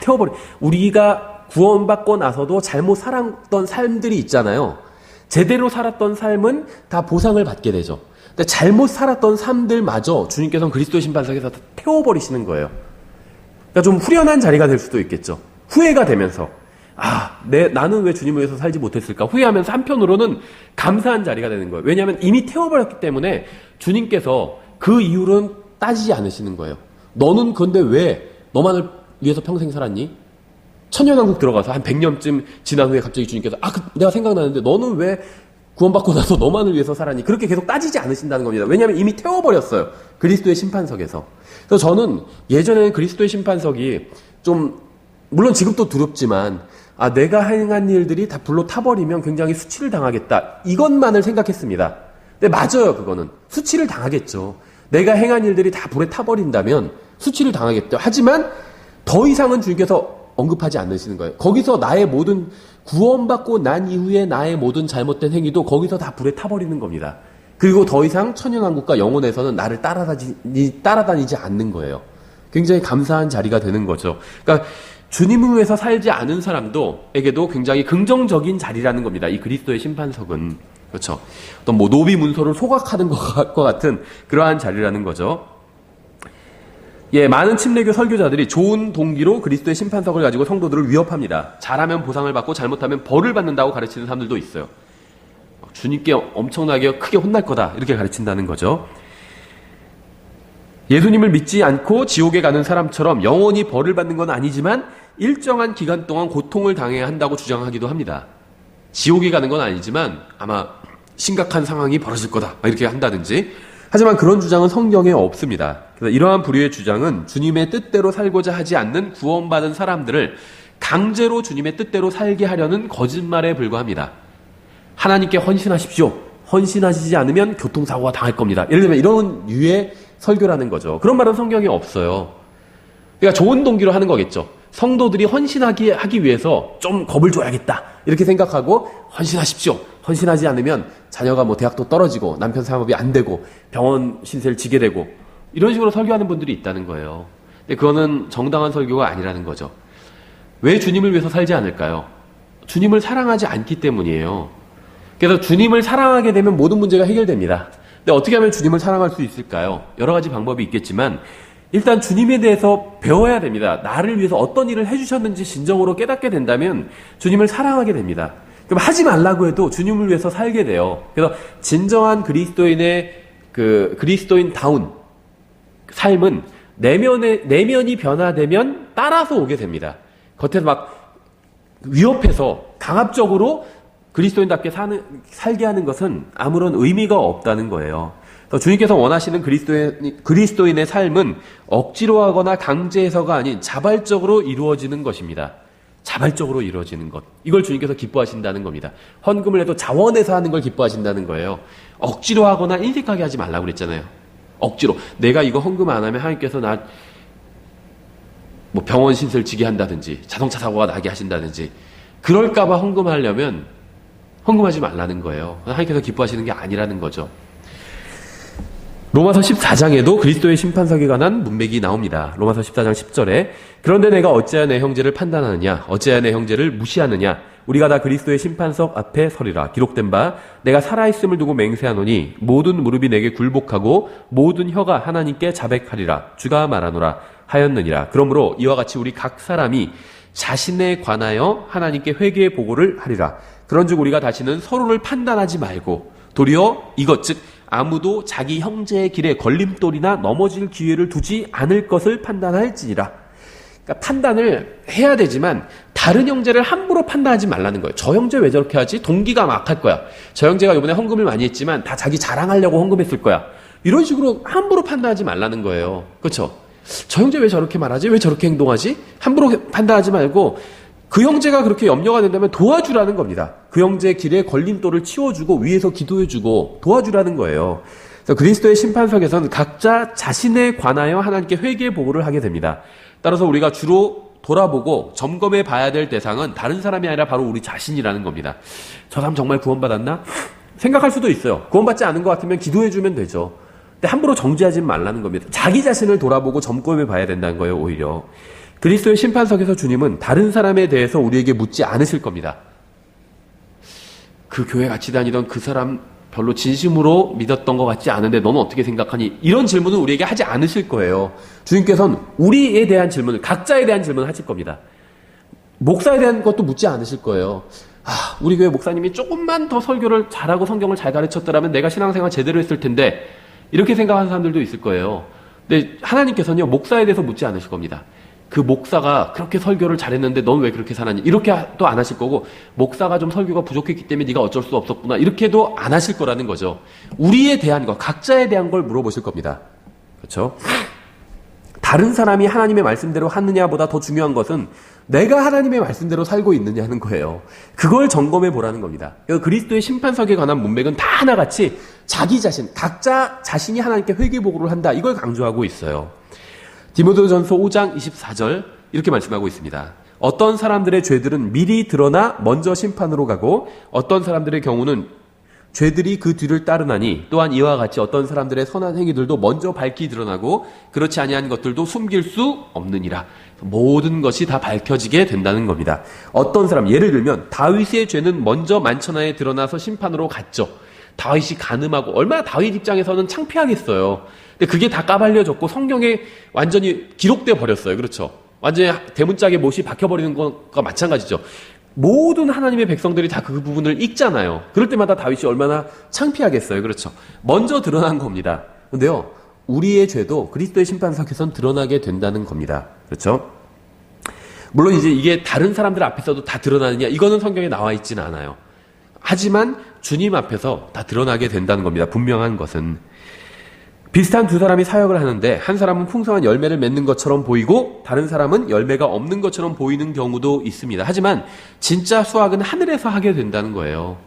S1: 우리가 구원받고 나서도 잘못 살았던 삶들이 있잖아요. 제대로 살았던 삶은 다 보상을 받게 되죠. 근데 잘못 살았던 삶들마저 주님께서는 그리스도의 심판석에서 다 태워버리시는 거예요. 그러니까 좀 후련한 자리가 될 수도 있겠죠. 후회가 되면서 나는 왜 주님을 위해서 살지 못했을까 후회하면서 한편으로는 감사한 자리가 되는 거예요. 왜냐하면 이미 태워버렸기 때문에 주님께서 그 이유는 따지지 않으시는 거예요. 너는 근데 왜 너만을 위해서 평생 살았니? 천년왕국 들어가서 한 100년쯤 지난 후에 갑자기 주님께서 내가 생각나는데 너는 왜 구원받고 나서 너만을 위해서 살았니? 그렇게 계속 따지지 않으신다는 겁니다. 왜냐하면 이미 태워버렸어요. 그리스도의 심판석에서. 그래서 저는 예전에는 그리스도의 심판석이 좀 물론 지금도 두렵지만 내가 행한 일들이 다 불로 타버리면 굉장히 수치를 당하겠다. 이것만을 생각했습니다. 근데 맞아요. 그거는. 수치를 당하겠죠. 내가 행한 일들이 다 불에 타버린다면 수치를 당하겠죠. 하지만 더 이상은 주님께서 언급하지 않으시는 거예요. 거기서 나의 모든 구원받고 난 이후에 나의 모든 잘못된 행위도 거기서 다 불에 타버리는 겁니다. 그리고 더 이상 천년왕국과 영혼에서는 나를 따라다니지 않는 거예요. 굉장히 감사한 자리가 되는 거죠. 그러니까 주님을 위해서 살지 않은 사람도에게도 굉장히 긍정적인 자리라는 겁니다. 이 그리스도의 심판석은. 그렇죠. 어떤 노비 문서를 소각하는 것과 같은 그러한 자리라는 거죠. 많은 침례교 설교자들이 좋은 동기로 그리스도의 심판석을 가지고 성도들을 위협합니다. 잘하면 보상을 받고 잘못하면 벌을 받는다고 가르치는 사람들도 있어요. 주님께 엄청나게 크게 혼날 거다 이렇게 가르친다는 거죠. 예수님을 믿지 않고 지옥에 가는 사람처럼 영원히 벌을 받는 건 아니지만 일정한 기간 동안 고통을 당해야 한다고 주장하기도 합니다. 지옥에 가는 건 아니지만 아마 심각한 상황이 벌어질 거다 이렇게 한다든지. 하지만 그런 주장은 성경에 없습니다. 그래서 이러한 부류의 주장은 주님의 뜻대로 살고자 하지 않는 구원받은 사람들을 강제로 주님의 뜻대로 살게 하려는 거짓말에 불과합니다. 하나님께 헌신하십시오. 헌신하시지 않으면 교통사고가 당할 겁니다. 예를 들면 이런 유의 설교라는 거죠. 그런 말은 성경에 없어요. 그러니까 좋은 동기로 하는 거겠죠. 성도들이 헌신하기 위해서 좀 겁을 줘야겠다 이렇게 생각하고 헌신하십시오. 헌신하지 않으면 자녀가 대학도 떨어지고 남편 사업이 안 되고 병원 신세를 지게 되고 이런 식으로 설교하는 분들이 있다는 거예요. 근데 그거는 정당한 설교가 아니라는 거죠. 왜 주님을 위해서 살지 않을까요? 주님을 사랑하지 않기 때문이에요. 그래서 주님을 사랑하게 되면 모든 문제가 해결됩니다. 근데 어떻게 하면 주님을 사랑할 수 있을까요? 여러 가지 방법이 있겠지만 일단 주님에 대해서 배워야 됩니다. 나를 위해서 어떤 일을 해주셨는지 진정으로 깨닫게 된다면 주님을 사랑하게 됩니다. 그럼 하지 말라고 해도 주님을 위해서 살게 돼요. 그래서 진정한 그리스도인다운 삶은 내면이 변화되면 따라서 오게 됩니다. 겉에서 막 위협해서 강압적으로 그리스도인답게 살게 하는 것은 아무런 의미가 없다는 거예요. 주님께서 원하시는 그리스도인의 삶은 억지로 하거나 강제해서가 아닌 자발적으로 이루어지는 것입니다. 자발적으로 이루어지는 것. 이걸 주님께서 기뻐하신다는 겁니다. 헌금을 해도 자원해서 하는 걸 기뻐하신다는 거예요. 억지로 하거나 인색하게 하지 말라고 그랬잖아요. 억지로. 내가 이거 헌금 안 하면 하나님께서 나 병원 신세를 지게 한다든지 자동차 사고가 나게 하신다든지 그럴까봐 헌금하려면 헌금하지 말라는 거예요. 하나님께서 기뻐하시는 게 아니라는 거죠. 로마서 14장에도 그리스도의 심판석에 관한 문맥이 나옵니다. 로마서 14장 10절에 그런데 내가 어찌하여 내 형제를 판단하느냐 어찌하여 내 형제를 무시하느냐 우리가 다 그리스도의 심판석 앞에 서리라. 기록된 바 내가 살아있음을 두고 맹세하노니 모든 무릎이 내게 굴복하고 모든 혀가 하나님께 자백하리라. 주가 말하노라 하였느니라. 그러므로 이와 같이 우리 각 사람이 자신에 관하여 하나님께 회개의 보고를 하리라. 그런즉 우리가 다시는 서로를 판단하지 말고 도리어 이것 즉 아무도 자기 형제의 길에 걸림돌이나 넘어질 기회를 두지 않을 것을 판단할지니라. 그러니까 판단을 해야 되지만 다른 형제를 함부로 판단하지 말라는 거예요. 저 형제 왜 저렇게 하지? 동기가 막 할 거야. 저 형제가 이번에 헌금을 많이 했지만 다 자기 자랑하려고 헌금했을 거야. 이런 식으로 함부로 판단하지 말라는 거예요. 그렇죠? 저 형제 왜 저렇게 말하지? 왜 저렇게 행동하지? 함부로 판단하지 말고 그 형제가 그렇게 염려가 된다면 도와주라는 겁니다. 그 형제의 길에 걸림돌을 치워주고 위에서 기도해주고 도와주라는 거예요. 그래서 그리스도의 심판석에서는 각자 자신에 관하여 하나님께 회개의 보고를 하게 됩니다. 따라서 우리가 주로 돌아보고 점검해 봐야 될 대상은 다른 사람이 아니라 바로 우리 자신이라는 겁니다. 저 사람 정말 구원받았나? 생각할 수도 있어요. 구원받지 않은 것 같으면 기도해주면 되죠. 근데 함부로 정죄하지 말라는 겁니다. 자기 자신을 돌아보고 점검해 봐야 된다는 거예요, 오히려. 그리스도의 심판석에서 주님은 다른 사람에 대해서 우리에게 묻지 않으실 겁니다. 그 교회 같이 다니던 그 사람 별로 진심으로 믿었던 것 같지 않은데 너는 어떻게 생각하니? 이런 질문은 우리에게 하지 않으실 거예요. 주님께서는 우리에 대한 질문을, 각자에 대한 질문을 하실 겁니다. 목사에 대한 것도 묻지 않으실 거예요. 우리 교회 목사님이 조금만 더 설교를 잘하고 성경을 잘 가르쳤더라면 내가 신앙생활 제대로 했을 텐데 이렇게 생각하는 사람들도 있을 거예요. 근데 하나님께서는요, 목사에 대해서 묻지 않으실 겁니다. 그 목사가 그렇게 설교를 잘했는데 넌 왜 그렇게 살았니? 이렇게 또 안 하실 거고, 목사가 좀 설교가 부족했기 때문에 네가 어쩔 수 없었구나, 이렇게도 안 하실 거라는 거죠. 우리에 대한 것, 각자에 대한 걸 물어보실 겁니다. 그렇죠? 다른 사람이 하나님의 말씀대로 하느냐보다 더 중요한 것은 내가 하나님의 말씀대로 살고 있느냐 하는 거예요. 그걸 점검해 보라는 겁니다. 그리스도의 심판석에 관한 문맥은 다 하나같이 자기 자신, 각자 자신이 하나님께 회개보고를 한다, 이걸 강조하고 있어요. 디모데전서 5장 24절 이렇게 말씀하고 있습니다. 어떤 사람들의 죄들은 미리 드러나 먼저 심판으로 가고 어떤 사람들의 경우는 죄들이 그 뒤를 따르나니 또한 이와 같이 어떤 사람들의 선한 행위들도 먼저 밝히 드러나고 그렇지 아니한 것들도 숨길 수 없느니라. 모든 것이 다 밝혀지게 된다는 겁니다. 어떤 사람, 예를 들면 다윗의 죄는 먼저 만천하에 드러나서 심판으로 갔죠. 다윗이 간음하고 얼마나 다윗 입장에서는 창피하겠어요. 근데 그게 다 까발려졌고 성경에 완전히 기록되어 버렸어요. 그렇죠? 완전히 대문짝에 못이 박혀버리는 것과 마찬가지죠. 모든 하나님의 백성들이 다 그 부분을 읽잖아요. 그럴 때마다 다윗이 얼마나 창피하겠어요. 그렇죠? 먼저 드러난 겁니다. 근데요, 우리의 죄도 그리스도의 심판석에선 드러나게 된다는 겁니다. 그렇죠? 물론 이제 이게 다른 사람들 앞에서도 다 드러나느냐, 이거는 성경에 나와 있지는 않아요. 하지만 주님 앞에서 다 드러나게 된다는 겁니다. 분명한 것은. 비슷한 두 사람이 사역을 하는데 한 사람은 풍성한 열매를 맺는 것처럼 보이고 다른 사람은 열매가 없는 것처럼 보이는 경우도 있습니다. 하지만 진짜 수확은 하늘에서 하게 된다는 거예요.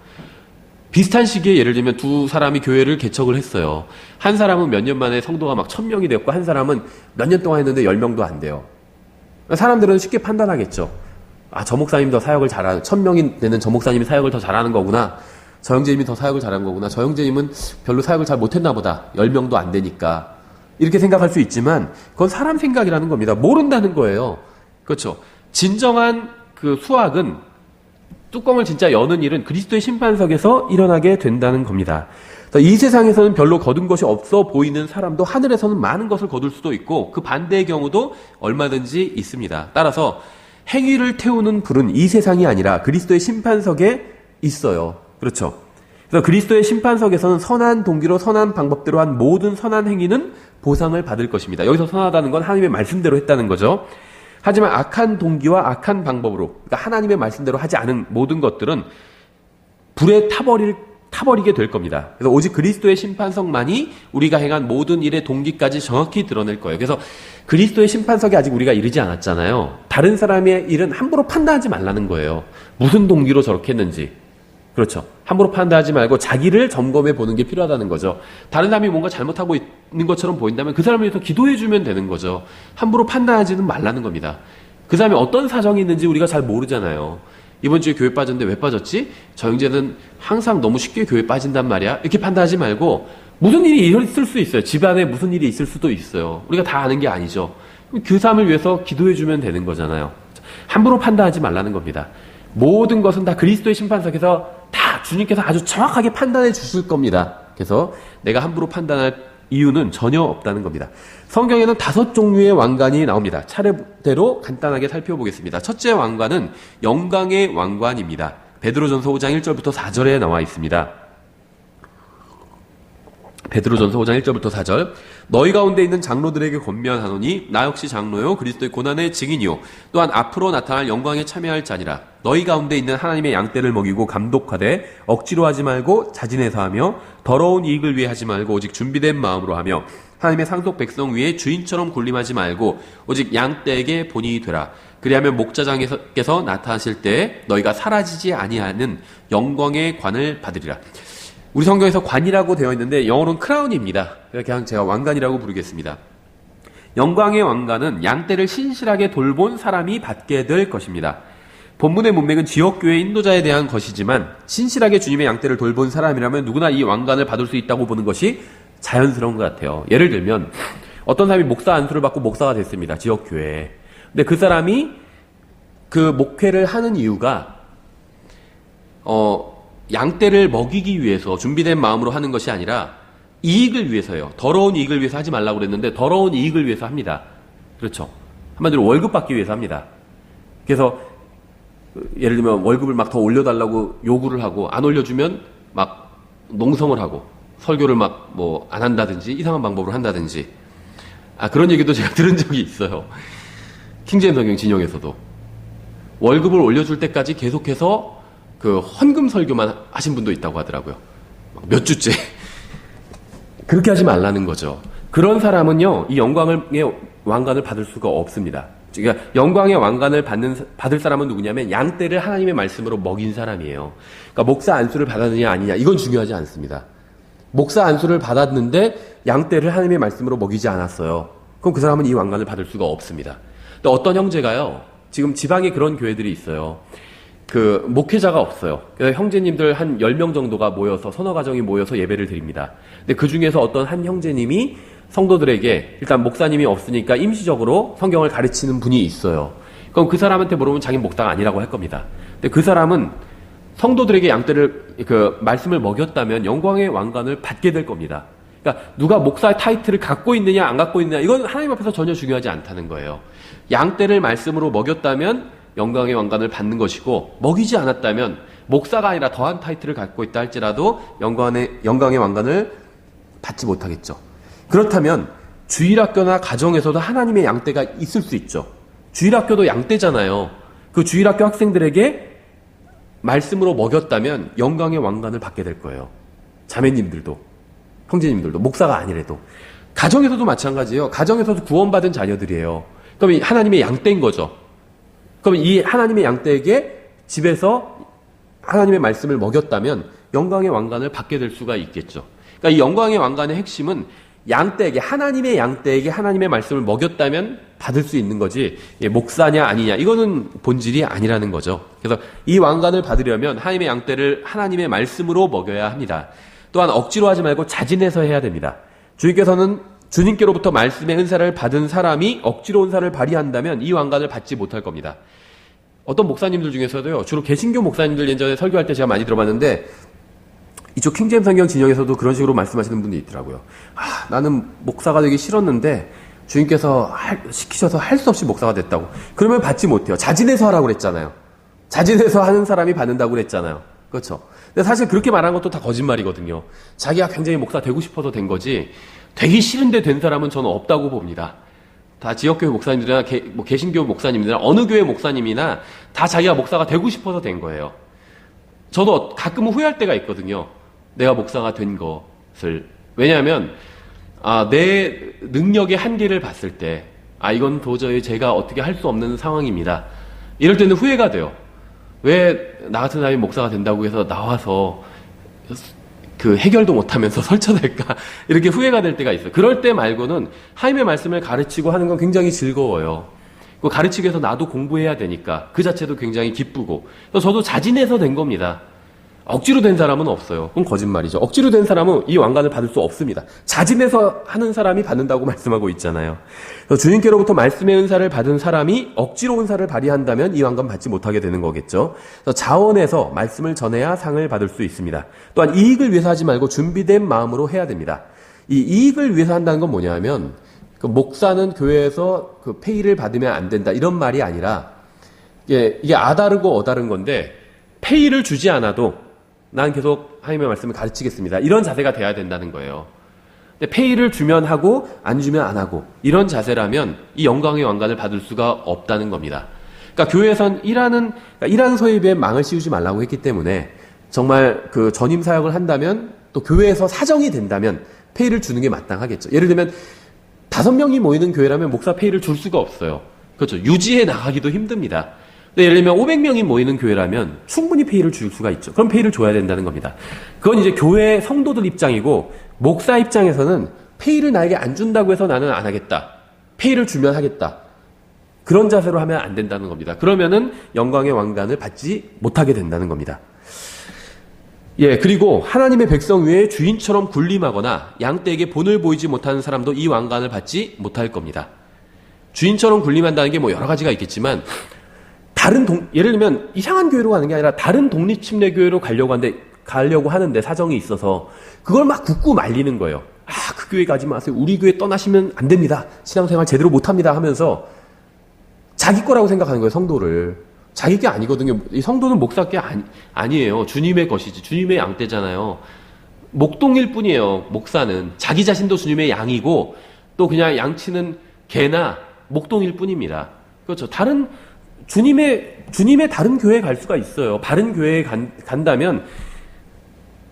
S1: 비슷한 시기에 예를 들면 두 사람이 교회를 개척을 했어요. 한 사람은 몇 년 만에 성도가 막 1000명이 되었고 한 사람은 몇 년 동안 했는데 10명도 안 돼요. 사람들은 쉽게 판단하겠죠. 저 목사님이 더 사역을 잘하는, 1000명이 되는 저 목사님이 사역을 더 잘하는 거구나. 저 형제님이 더 사역을 잘한 거구나. 저 형제님은 별로 사역을 잘 못했나 보다. 10명도 안 되니까. 이렇게 생각할 수 있지만 그건 사람 생각이라는 겁니다. 모른다는 거예요. 그렇죠. 진정한 그 수확은, 뚜껑을 진짜 여는 일은 그리스도의 심판석에서 일어나게 된다는 겁니다. 이 세상에서는 별로 거둔 것이 없어 보이는 사람도 하늘에서는 많은 것을 거둘 수도 있고 그 반대의 경우도 얼마든지 있습니다. 따라서 행위를 태우는 불은 이 세상이 아니라 그리스도의 심판석에 있어요. 그렇죠? 그래서 그리스도의 심판석에서는 선한 동기로 선한 방법대로 한 모든 선한 행위는 보상을 받을 것입니다. 여기서 선하다는 건 하나님의 말씀대로 했다는 거죠. 하지만 악한 동기와 악한 방법으로, 그러니까 하나님의 말씀대로 하지 않은 모든 것들은 불에 타버리게 될 겁니다. 그래서 오직 그리스도의 심판석만이 우리가 행한 모든 일의 동기까지 정확히 드러낼 거예요. 그래서 그리스도의 심판석에 아직 우리가 이르지 않았잖아요. 다른 사람의 일은 함부로 판단하지 말라는 거예요. 무슨 동기로 저렇게 했는지. 그렇죠. 함부로 판단하지 말고 자기를 점검해 보는 게 필요하다는 거죠. 다른 사람이 뭔가 잘못하고 있는 것처럼 보인다면 그 사람을 위해서 기도해 주면 되는 거죠. 함부로 판단하지는 말라는 겁니다. 그 사람이 어떤 사정이 있는지 우리가 잘 모르잖아요. 이번 주에 교회 빠졌는데 왜 빠졌지? 저 형제는 항상 너무 쉽게 교회 빠진단 말이야. 이렇게 판단하지 말고 무슨 일이 있을 수 있어요. 집안에 무슨 일이 있을 수도 있어요. 우리가 다 아는 게 아니죠. 그 사람을 위해서 기도해 주면 되는 거잖아요. 함부로 판단하지 말라는 겁니다. 모든 것은 다 그리스도의 심판석에서 다 주님께서 아주 정확하게 판단해 주실 겁니다. 그래서 내가 함부로 판단할 이유는 전혀 없다는 겁니다. 성경에는 5종류의 왕관이 나옵니다. 차례대로 간단하게 살펴보겠습니다. 첫째 왕관은 영광의 왕관입니다. 베드로전서 5장 1절부터 4절에 나와 있습니다. 베드로전서 5장 1절부터 4절. 너희 가운데 있는 장로들에게 권면하노니 나 역시 장로요 그리스도의 고난의 증인이요 또한 앞으로 나타날 영광에 참여할 자니라. 너희 가운데 있는 하나님의 양떼를 먹이고 감독하되 억지로 하지 말고 자진해서 하며 더러운 이익을 위해 하지 말고 오직 준비된 마음으로 하며 하나님의 상속 백성 위에 주인처럼 군림하지 말고 오직 양떼에게 본인이 되라. 그리하면 목자장께서 나타나실 때 너희가 사라지지 아니하는 영광의 관을 받으리라. 우리 성경에서 관이라고 되어 있는데 영어로는 크라운입니다. 그냥 제가 왕관이라고 부르겠습니다. 영광의 왕관은 양떼를 신실하게 돌본 사람이 받게 될 것입니다. 본문의 문맥은 지역교회 인도자에 대한 것이지만 신실하게 주님의 양떼를 돌본 사람이라면 누구나 이 왕관을 받을 수 있다고 보는 것이 자연스러운 것 같아요. 예를 들면 어떤 사람이 목사 안수를 받고 목사가 됐습니다. 지역교회에. 근데 그 사람이 그 목회를 하는 이유가 양떼를 먹이기 위해서 준비된 마음으로 하는 것이 아니라 이익을 위해서예요. 더러운 이익을 위해서 하지 말라고 그랬는데 더러운 이익을 위해서 합니다. 그렇죠. 한마디로 월급 받기 위해서 합니다. 그래서 예를 들면 월급을 막 더 올려달라고 요구를 하고 안 올려주면 막 농성을 하고 설교를 막 뭐 안 한다든지 이상한 방법으로 한다든지 그런 얘기도 제가 들은 적이 있어요. 킹제임스 성경 진영에서도 월급을 올려줄 때까지 계속해서 그 헌금 설교만 하신 분도 있다고 하더라고요. 몇 주째. 그렇게 하지 말라는 거죠. 그런 사람은요, 이 영광의 왕관을 받을 수가 없습니다. 그러니까 영광의 왕관을 받을 사람은 누구냐면 양떼를 하나님의 말씀으로 먹인 사람이에요. 그러니까 목사 안수를 받았느냐 아니냐 이건 중요하지 않습니다. 목사 안수를 받았는데 양떼를 하나님의 말씀으로 먹이지 않았어요. 그럼 그 사람은 이 왕관을 받을 수가 없습니다. 또 어떤 형제가요, 지금 지방에 그런 교회들이 있어요. 그 목회자가 없어요. 그래서 형제님들 한 10명 정도가 모여서 서너 가정이 모여서 예배를 드립니다. 근데 그 중에서 어떤 한 형제님이 성도들에게 일단 목사님이 없으니까 임시적으로 성경을 가르치는 분이 있어요. 그럼 그 사람한테 물어보면 자기는 목사가 아니라고 할 겁니다. 근데 그 사람은 성도들에게 양떼를 그 말씀을 먹였다면 영광의 왕관을 받게 될 겁니다. 그러니까 누가 목사 타이틀을 갖고 있느냐 안 갖고 있느냐 이건 하나님 앞에서 전혀 중요하지 않다는 거예요. 양떼를 말씀으로 먹였다면 영광의 왕관을 받는 것이고 먹이지 않았다면 목사가 아니라 더한 타이틀을 갖고 있다 할지라도 영광의 왕관을 받지 못하겠죠. 그렇다면 주일학교나 가정에서도 하나님의 양떼가 있을 수 있죠. 주일학교도 양떼잖아요. 그 주일학교 학생들에게 말씀으로 먹였다면 영광의 왕관을 받게 될 거예요. 자매님들도 형제님들도 목사가 아니래도 가정에서도 마찬가지예요. 가정에서도 구원받은 자녀들이에요. 그럼 이 하나님의 양떼인 거죠. 그럼 이 하나님의 양떼에게 집에서 하나님의 말씀을 먹였다면 영광의 왕관을 받게 될 수가 있겠죠. 그러니까 이 영광의 왕관의 핵심은 양떼에게 하나님의 양떼에게 하나님의 말씀을 먹였다면 받을 수 있는 거지 목사냐 아니냐 이거는 본질이 아니라는 거죠. 그래서 이 왕관을 받으려면 하나님의 양떼를 하나님의 말씀으로 먹여야 합니다. 또한 억지로 하지 말고 자진해서 해야 됩니다. 주님께서는 주님께로부터 말씀의 은사를 받은 사람이 억지로 은사를 발휘한다면 이 왕관을 받지 못할 겁니다. 어떤 목사님들 중에서도요, 주로 개신교 목사님들 예전에 설교할 때 제가 많이 들어봤는데 이쪽 킹제임스 성경 진영에서도 그런 식으로 말씀하시는 분이 있더라고요. 나는 목사가 되기 싫었는데 주님께서 시키셔서 할 수 없이 목사가 됐다고. 그러면 받지 못해요. 자진해서 하라고 그랬잖아요. 자진해서 하는 사람이 받는다고 그랬잖아요. 그렇죠? 근데 사실 그렇게 말한 것도 다 거짓말이거든요. 자기가 굉장히 목사 되고 싶어서 된 거지 되기 싫은데 된 사람은 저는 없다고 봅니다. 다 지역교회 목사님들이나 개신교 목사님들이나 어느 교회 목사님이나 다 자기가 목사가 되고 싶어서 된 거예요. 저도 가끔은 후회할 때가 있거든요. 내가 목사가 된 것을. 왜냐하면 내 능력의 한계를 봤을 때 이건 도저히 제가 어떻게 할 수 없는 상황입니다. 이럴 때는 후회가 돼요. 왜 나 같은 사람이 목사가 된다고 해서 나와서 그 해결도 못하면서 설쳐낼까 이렇게 후회가 될 때가 있어요. 그럴 때 말고는 하나님의 말씀을 가르치고 하는 건 굉장히 즐거워요. 가르치기 위해서 나도 공부해야 되니까 그 자체도 굉장히 기쁘고, 저도 자진해서 된 겁니다. 억지로 된 사람은 없어요. 그건 거짓말이죠. 억지로 된 사람은 이 왕관을 받을 수 없습니다. 자진해서 하는 사람이 받는다고 말씀하고 있잖아요. 주님께로부터 말씀의 은사를 받은 사람이 억지로 은사를 발휘한다면 이 왕관 받지 못하게 되는 거겠죠. 자원해서 말씀을 전해야 상을 받을 수 있습니다. 또한 이익을 위해서 하지 말고 준비된 마음으로 해야 됩니다. 이 이익을 위해서 한다는 건 뭐냐면 목사는 교회에서 페이를 받으면 안 된다 이런 말이 아니라 이게 아다르고 어다른 건데, 페이를 주지 않아도 난 계속 하나님의 말씀을 가르치겠습니다. 이런 자세가 돼야 된다는 거예요. 근데 페이를 주면 하고 안 주면 안 하고 이런 자세라면 이 영광의 왕관을 받을 수가 없다는 겁니다. 그러니까 교회에선 일하는 소입에 망을 씌우지 말라고 했기 때문에 정말 전임 사역을 한다면 또 교회에서 사정이 된다면 페이를 주는 게 마땅하겠죠. 예를 들면 5명이 모이는 교회라면 목사 페이를 줄 수가 없어요. 그렇죠. 유지해 나가기도 힘듭니다. 예를 들면 500명이 모이는 교회라면 충분히 페이를 줄 수가 있죠. 그럼 페이를 줘야 된다는 겁니다. 그건 이제 교회 성도들 입장이고, 목사 입장에서는 페이를 나에게 안 준다고 해서 나는 안 하겠다. 페이를 주면 하겠다. 그런 자세로 하면 안 된다는 겁니다. 그러면은 영광의 왕관을 받지 못하게 된다는 겁니다. 그리고 하나님의 백성 외에 주인처럼 군림하거나 양떼에게 본을 보이지 못하는 사람도 이 왕관을 받지 못할 겁니다. 주인처럼 군림한다는 게 여러 가지가 있겠지만, 예를 들면 이상한 교회로 가는 게 아니라 다른 독립침례교회로 가려고 하는데 사정이 있어서 그걸 막 굳고 말리는 거예요. 그 교회 가지 마세요. 우리 교회 떠나시면 안 됩니다. 신앙생활 제대로 못합니다 하면서 자기 거라고 생각하는 거예요, 성도를. 자기 게 아니거든요. 이 성도는 목사 게 아니에요. 주님의 것이지. 주님의 양떼잖아요. 목동일 뿐이에요, 목사는. 자기 자신도 주님의 양이고 또 그냥 양치는 개나 목동일 뿐입니다. 그렇죠. 주님의 다른 교회에 갈 수가 있어요. 바른 교회에 간다면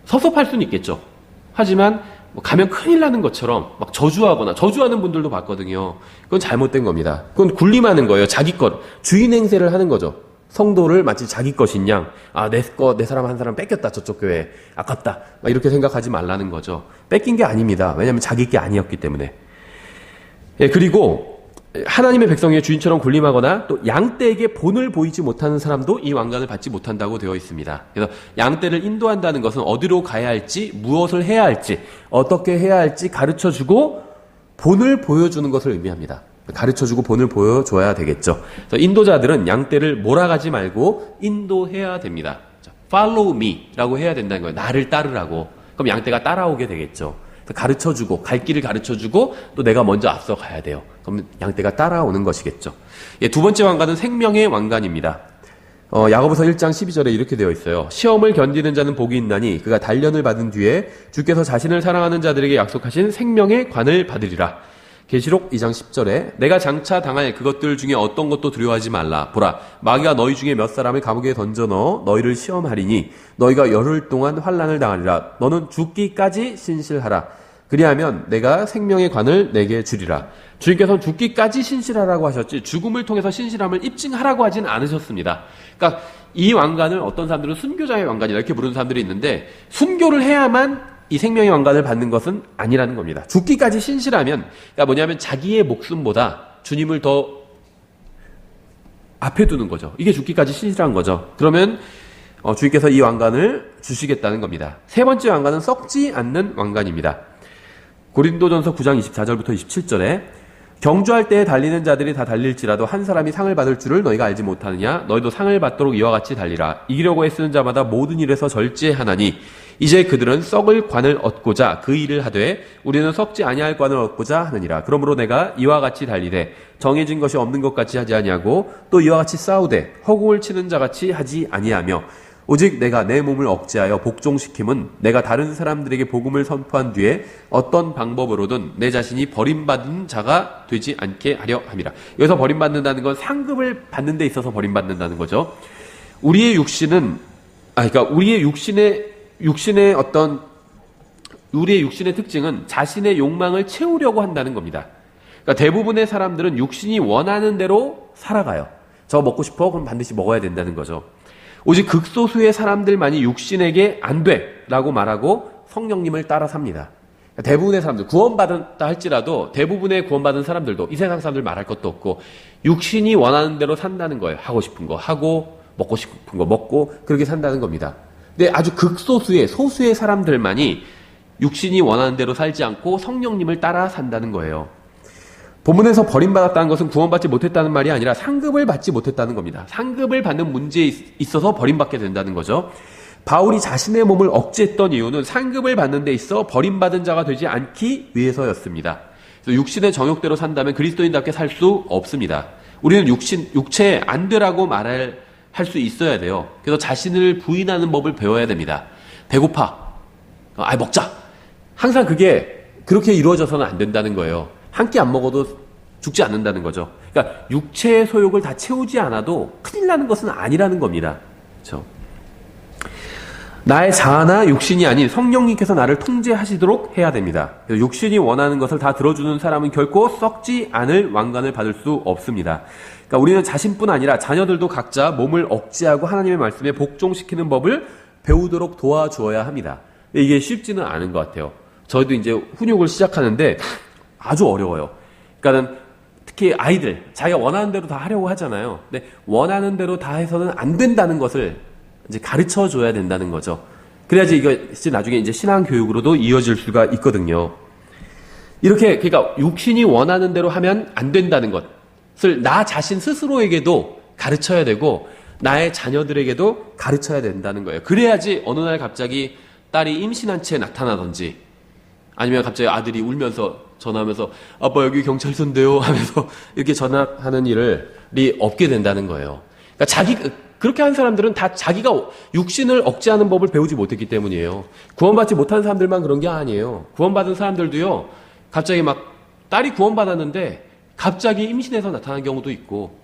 S1: 섭섭할 수는 있겠죠. 하지만 가면 큰일 나는 것처럼 막 저주하는 분들도 봤거든요. 그건 잘못된 겁니다. 그건 군림하는 거예요. 자기 것, 주인 행세를 하는 거죠. 성도를 마치 자기 것인 양, 내 사람 한 사람 뺏겼다, 저쪽 교회 아깝다, 이렇게 생각하지 말라는 거죠. 뺏긴 게 아닙니다. 왜냐하면 자기 게 아니었기 때문에. 그리고 하나님의 백성의 주인처럼 군림하거나 또 양떼에게 본을 보이지 못하는 사람도 이 왕관을 받지 못한다고 되어 있습니다. 그래서 양떼를 인도한다는 것은 어디로 가야 할지, 무엇을 해야 할지, 어떻게 해야 할지 가르쳐주고 본을 보여주는 것을 의미합니다. 가르쳐주고 본을 보여줘야 되겠죠. 그래서 인도자들은 양떼를 몰아가지 말고 인도해야 됩니다. Follow me라고 해야 된다는 거예요. 나를 따르라고. 그럼 양떼가 따라오게 되겠죠. 가르쳐주고, 갈 길을 가르쳐주고, 또 내가 먼저 앞서 가야 돼요. 그럼 양떼가 따라오는 것이겠죠. 두 번째 왕관은 생명의 왕관입니다. 야고보서 1장 12절에 이렇게 되어 있어요. 시험을 견디는 자는 복이 있나니 그가 단련을 받은 뒤에 주께서 자신을 사랑하는 자들에게 약속하신 생명의 관을 받으리라. 계시록 2장 10절에 내가 장차 당할 그것들 중에 어떤 것도 두려워하지 말라. 보라, 마귀가 너희 중에 몇 사람을 감옥에 던져 넣어 너희를 시험하리니 너희가 열흘 동안 환난을 당하리라. 너는 죽기까지 신실하라. 그리하면 내가 생명의 관을 내게 주리라. 주님께서는 죽기까지 신실하라고 하셨지 죽음을 통해서 신실함을 입증하라고 하진 않으셨습니다. 그러니까 이 왕관을 어떤 사람들은 순교자의 왕관이라 이렇게 부르는 사람들이 있는데, 순교를 해야만 이 생명의 왕관을 받는 것은 아니라는 겁니다. 죽기까지 신실하면, 그러니까 뭐냐면 자기의 목숨보다 주님을 더 앞에 두는 거죠. 이게 죽기까지 신실한 거죠. 그러면 주님께서 이 왕관을 주시겠다는 겁니다. 세 번째 왕관은 썩지 않는 왕관입니다. 고린도전서 9장 24절부터 27절에 경주할 때에 달리는 자들이 다 달릴지라도 한 사람이 상을 받을 줄을 너희가 알지 못하느냐? 너희도 상을 받도록 이와 같이 달리라. 이기려고 애쓰는 자마다 모든 일에서 절제하나니 이제 그들은 썩을 관을 얻고자 그 일을 하되 우리는 썩지 아니할 관을 얻고자 하느니라. 그러므로 내가 이와 같이 달리되 정해진 것이 없는 것 같이 하지 아니하고 또 이와 같이 싸우되 허공을 치는 자 같이 하지 아니하며 오직 내가 내 몸을 억제하여 복종시킴은 내가 다른 사람들에게 복음을 선포한 뒤에 어떤 방법으로든 내 자신이 버림받은 자가 되지 않게 하려 함이라. 여기서 버림받는다는 건 상급을 받는 데 있어서 버림받는다는 거죠. 우리의 육신은 그러니까 우리의 육신의 특징은 자신의 욕망을 채우려고 한다는 겁니다. 그러니까 대부분의 사람들은 육신이 원하는 대로 살아가요. 저 먹고 싶어? 그럼 반드시 먹어야 된다는 거죠. 오직 극소수의 사람들만이 육신에게 안 돼 라고 말하고 성령님을 따라 삽니다. 대부분의 사람들, 구원받았다 할지라도 대부분의 구원받은 사람들도 이 세상 사람들 말할 것도 없고 육신이 원하는 대로 산다는 거예요. 하고 싶은 거 하고 먹고 싶은 거 먹고 그렇게 산다는 겁니다. 근데 아주 소수의 사람들만이 육신이 원하는 대로 살지 않고 성령님을 따라 산다는 거예요. 본문에서 버림받았다는 것은 구원받지 못했다는 말이 아니라 상급을 받지 못했다는 겁니다. 상급을 받는 문제에 있어서 버림받게 된다는 거죠. 바울이 자신의 몸을 억제했던 이유는 상급을 받는 데 있어 버림받은 자가 되지 않기 위해서였습니다. 그래서 육신의 정욕대로 산다면 그리스도인답게 살 수 없습니다. 우리는 육체에 안 되라고 할 수 있어야 돼요. 그래서 자신을 부인하는 법을 배워야 됩니다. 배고파. 먹자. 항상 그게 그렇게 이루어져서는 안 된다는 거예요. 한 끼 안 먹어도 죽지 않는다는 거죠. 그러니까 육체의 소욕을 다 채우지 않아도 큰일 나는 것은 아니라는 겁니다. 그렇죠? 나의 자아나 육신이 아닌 성령님께서 나를 통제하시도록 해야 됩니다. 육신이 원하는 것을 다 들어주는 사람은 결코 썩지 않을 왕관을 받을 수 없습니다. 그러니까 우리는 자신뿐 아니라 자녀들도 각자 몸을 억제하고 하나님의 말씀에 복종시키는 법을 배우도록 도와주어야 합니다. 이게 쉽지는 않은 것 같아요. 저희도 이제 훈육을 시작하는데 아주 어려워요. 그러니까는 특히 아이들, 자기가 원하는 대로 다 하려고 하잖아요. 근데 원하는 대로 다 해서는 안 된다는 것을 이제 가르쳐 줘야 된다는 거죠. 그래야지 이것이 나중에 이제 신앙 교육으로도 이어질 수가 있거든요. 이렇게, 그러니까 육신이 원하는 대로 하면 안 된다는 것을 나 자신 스스로에게도 가르쳐야 되고 나의 자녀들에게도 가르쳐야 된다는 거예요. 그래야지 어느 날 갑자기 딸이 임신한 채 나타나든지 아니면 갑자기 아들이 울면서 전화하면서 아빠 여기 경찰서인데요 하면서 이렇게 전화하는 일이 없게 된다는 거예요. 그러니까 그렇게 한 사람들은 다 자기가 육신을 억제하는 법을 배우지 못했기 때문이에요. 구원받지 못한 사람들만 그런 게 아니에요. 구원받은 사람들도요, 갑자기 막 딸이 구원받았는데 갑자기 임신해서 나타난 경우도 있고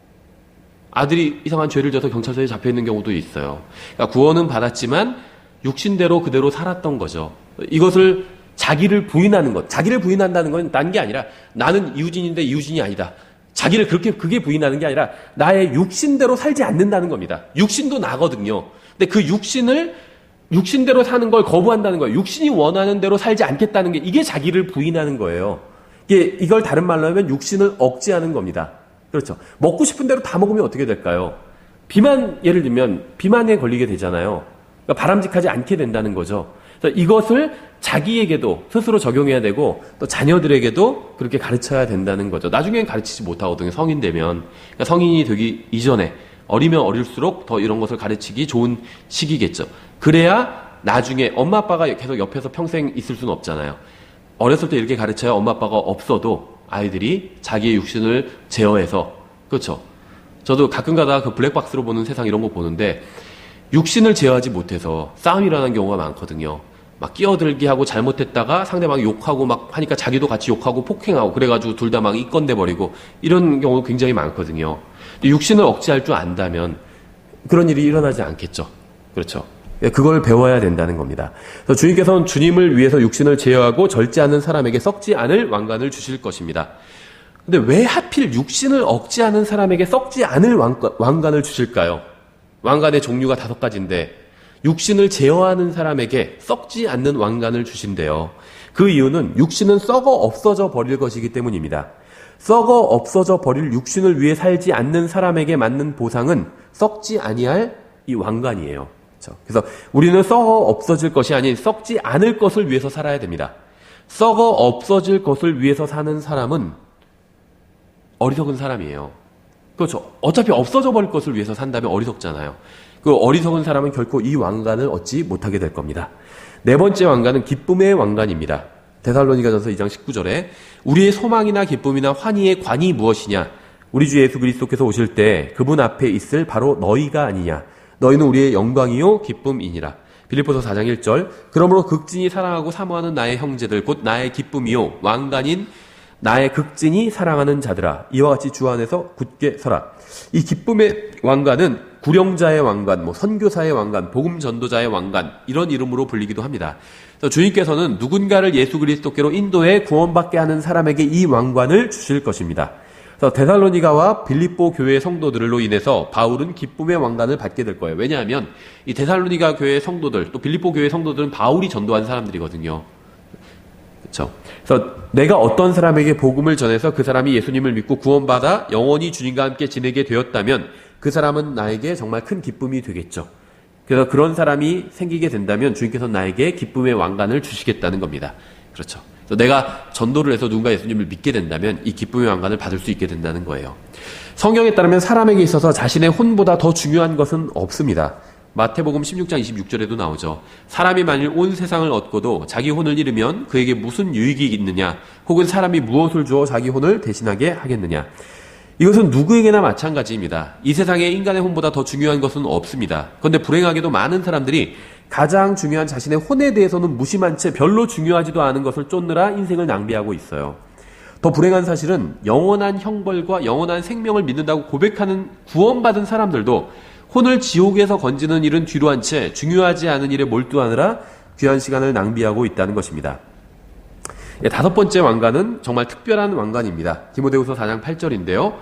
S1: 아들이 이상한 죄를 져서 경찰서에 잡혀 있는 경우도 있어요. 그러니까 구원은 받았지만 육신대로 그대로 살았던 거죠. 이것을 자기를 부인하는 것, 자기를 부인한다는 건 딴 게 아니라 나는 이우진인데 이우진이 아니다. 자기를 그게 부인하는 게 아니라 나의 육신대로 살지 않는다는 겁니다. 육신도 나거든요. 근데 그 육신대로 사는 걸 거부한다는 거예요. 육신이 원하는 대로 살지 않겠다는 게 이게 자기를 부인하는 거예요. 이걸 다른 말로 하면 육신을 억제하는 겁니다. 그렇죠. 먹고 싶은 대로 다 먹으면 어떻게 될까요? 예를 들면 비만에 걸리게 되잖아요. 그러니까 바람직하지 않게 된다는 거죠. 그래서 이것을 자기에게도 스스로 적용해야 되고 또 자녀들에게도 그렇게 가르쳐야 된다는 거죠. 나중엔 가르치지 못하거든요. 성인 되면. 그러니까 성인이 되기 이전에 어리면 어릴수록 더 이런 것을 가르치기 좋은 시기겠죠. 그래야 나중에 엄마 아빠가 계속 옆에서 평생 있을 수는 없잖아요. 어렸을 때 이렇게 가르쳐야 엄마 아빠가 없어도 아이들이 자기의 육신을 제어해서, 그렇죠. 저도 가끔 가다가 그 블랙박스로 보는 세상 이런 거 보는데 육신을 제어하지 못해서 싸움이 일어나는 경우가 많거든요. 막 끼어들기 하고 잘못했다가 상대방이 욕하고 막 하니까 자기도 같이 욕하고 폭행하고 그래가지고 둘 다 막 입건돼 버리고 이런 경우 굉장히 많거든요. 육신을 억제할 줄 안다면 그런 일이 일어나지 않겠죠. 그렇죠. 그걸 배워야 된다는 겁니다. 그래서 주님께서는 주님을 위해서 육신을 제어하고 절제하는 사람에게 썩지 않을 왕관을 주실 것입니다. 근데 왜 하필 육신을 억제하는 사람에게 썩지 않을 왕관을 주실까요? 왕관의 종류가 5가지인데 육신을 제어하는 사람에게 썩지 않는 왕관을 주신대요. 그 이유는 육신은 썩어 없어져 버릴 것이기 때문입니다. 썩어 없어져 버릴 육신을 위해 살지 않는 사람에게 맞는 보상은 썩지 아니할 이 왕관이에요. 그렇죠? 그래서 우리는 썩어 없어질 것이 아닌 썩지 않을 것을 위해서 살아야 됩니다. 썩어 없어질 것을 위해서 사는 사람은 어리석은 사람이에요. 그렇죠. 어차피 없어져 버릴 것을 위해서 산다면 어리석잖아요. 그 어리석은 사람은 결코 이 왕관을 얻지 못하게 될 겁니다. 네 번째 왕관은 기쁨의 왕관입니다. 데살로니가전서 2장 19절에 우리의 소망이나 기쁨이나 환희의 관이 무엇이냐? 우리 주 예수 그리스도께서 오실 때 그분 앞에 있을 바로 너희가 아니냐? 너희는 우리의 영광이요 기쁨이니라. 빌립보서 4장 1절 그러므로 극진히 사랑하고 사모하는 나의 형제들 곧 나의 기쁨이요 왕관인 나의 극진히 사랑하는 자들아 이와 같이 주 안에서 굳게 서라. 이 기쁨의 왕관은 구령자의 왕관, 선교사의 왕관, 복음 전도자의 왕관 이런 이름으로 불리기도 합니다. 그래서 주님께서는 누군가를 예수 그리스도께로 인도해 구원받게 하는 사람에게 이 왕관을 주실 것입니다. 그래서 데살로니가와 빌립보 교회의 성도들로 인해서 바울은 기쁨의 왕관을 받게 될 거예요. 왜냐하면 이 데살로니가 교회의 성도들, 또 빌립보 교회의 성도들은 바울이 전도한 사람들이거든요. 그렇죠? 그래서 내가 어떤 사람에게 복음을 전해서 그 사람이 예수님을 믿고 구원받아 영원히 주님과 함께 지내게 되었다면 그 사람은 나에게 정말 큰 기쁨이 되겠죠. 그래서 그런 사람이 생기게 된다면 주님께서 나에게 기쁨의 왕관을 주시겠다는 겁니다. 그렇죠. 그래서 내가 전도를 해서 누군가 예수님을 믿게 된다면 이 기쁨의 왕관을 받을 수 있게 된다는 거예요. 성경에 따르면 사람에게 있어서 자신의 혼보다 더 중요한 것은 없습니다. 마태복음 16장 26절에도 나오죠. 사람이 만일 온 세상을 얻고도 자기 혼을 잃으면 그에게 무슨 유익이 있느냐? 혹은 사람이 무엇을 주어 자기 혼을 대신하게 하겠느냐? 이것은 누구에게나 마찬가지입니다. 이 세상에 인간의 혼보다 더 중요한 것은 없습니다. 그런데 불행하게도 많은 사람들이 가장 중요한 자신의 혼에 대해서는 무심한 채 별로 중요하지도 않은 것을 쫓느라 인생을 낭비하고 있어요. 더 불행한 사실은 영원한 형벌과 영원한 생명을 믿는다고 고백하는 구원받은 사람들도 혼을 지옥에서 건지는 일은 뒤로 한 채 중요하지 않은 일에 몰두하느라 귀한 시간을 낭비하고 있다는 것입니다. 다섯 번째 왕관은 정말 특별한 왕관입니다. 디모데후서 4장 8절인데요.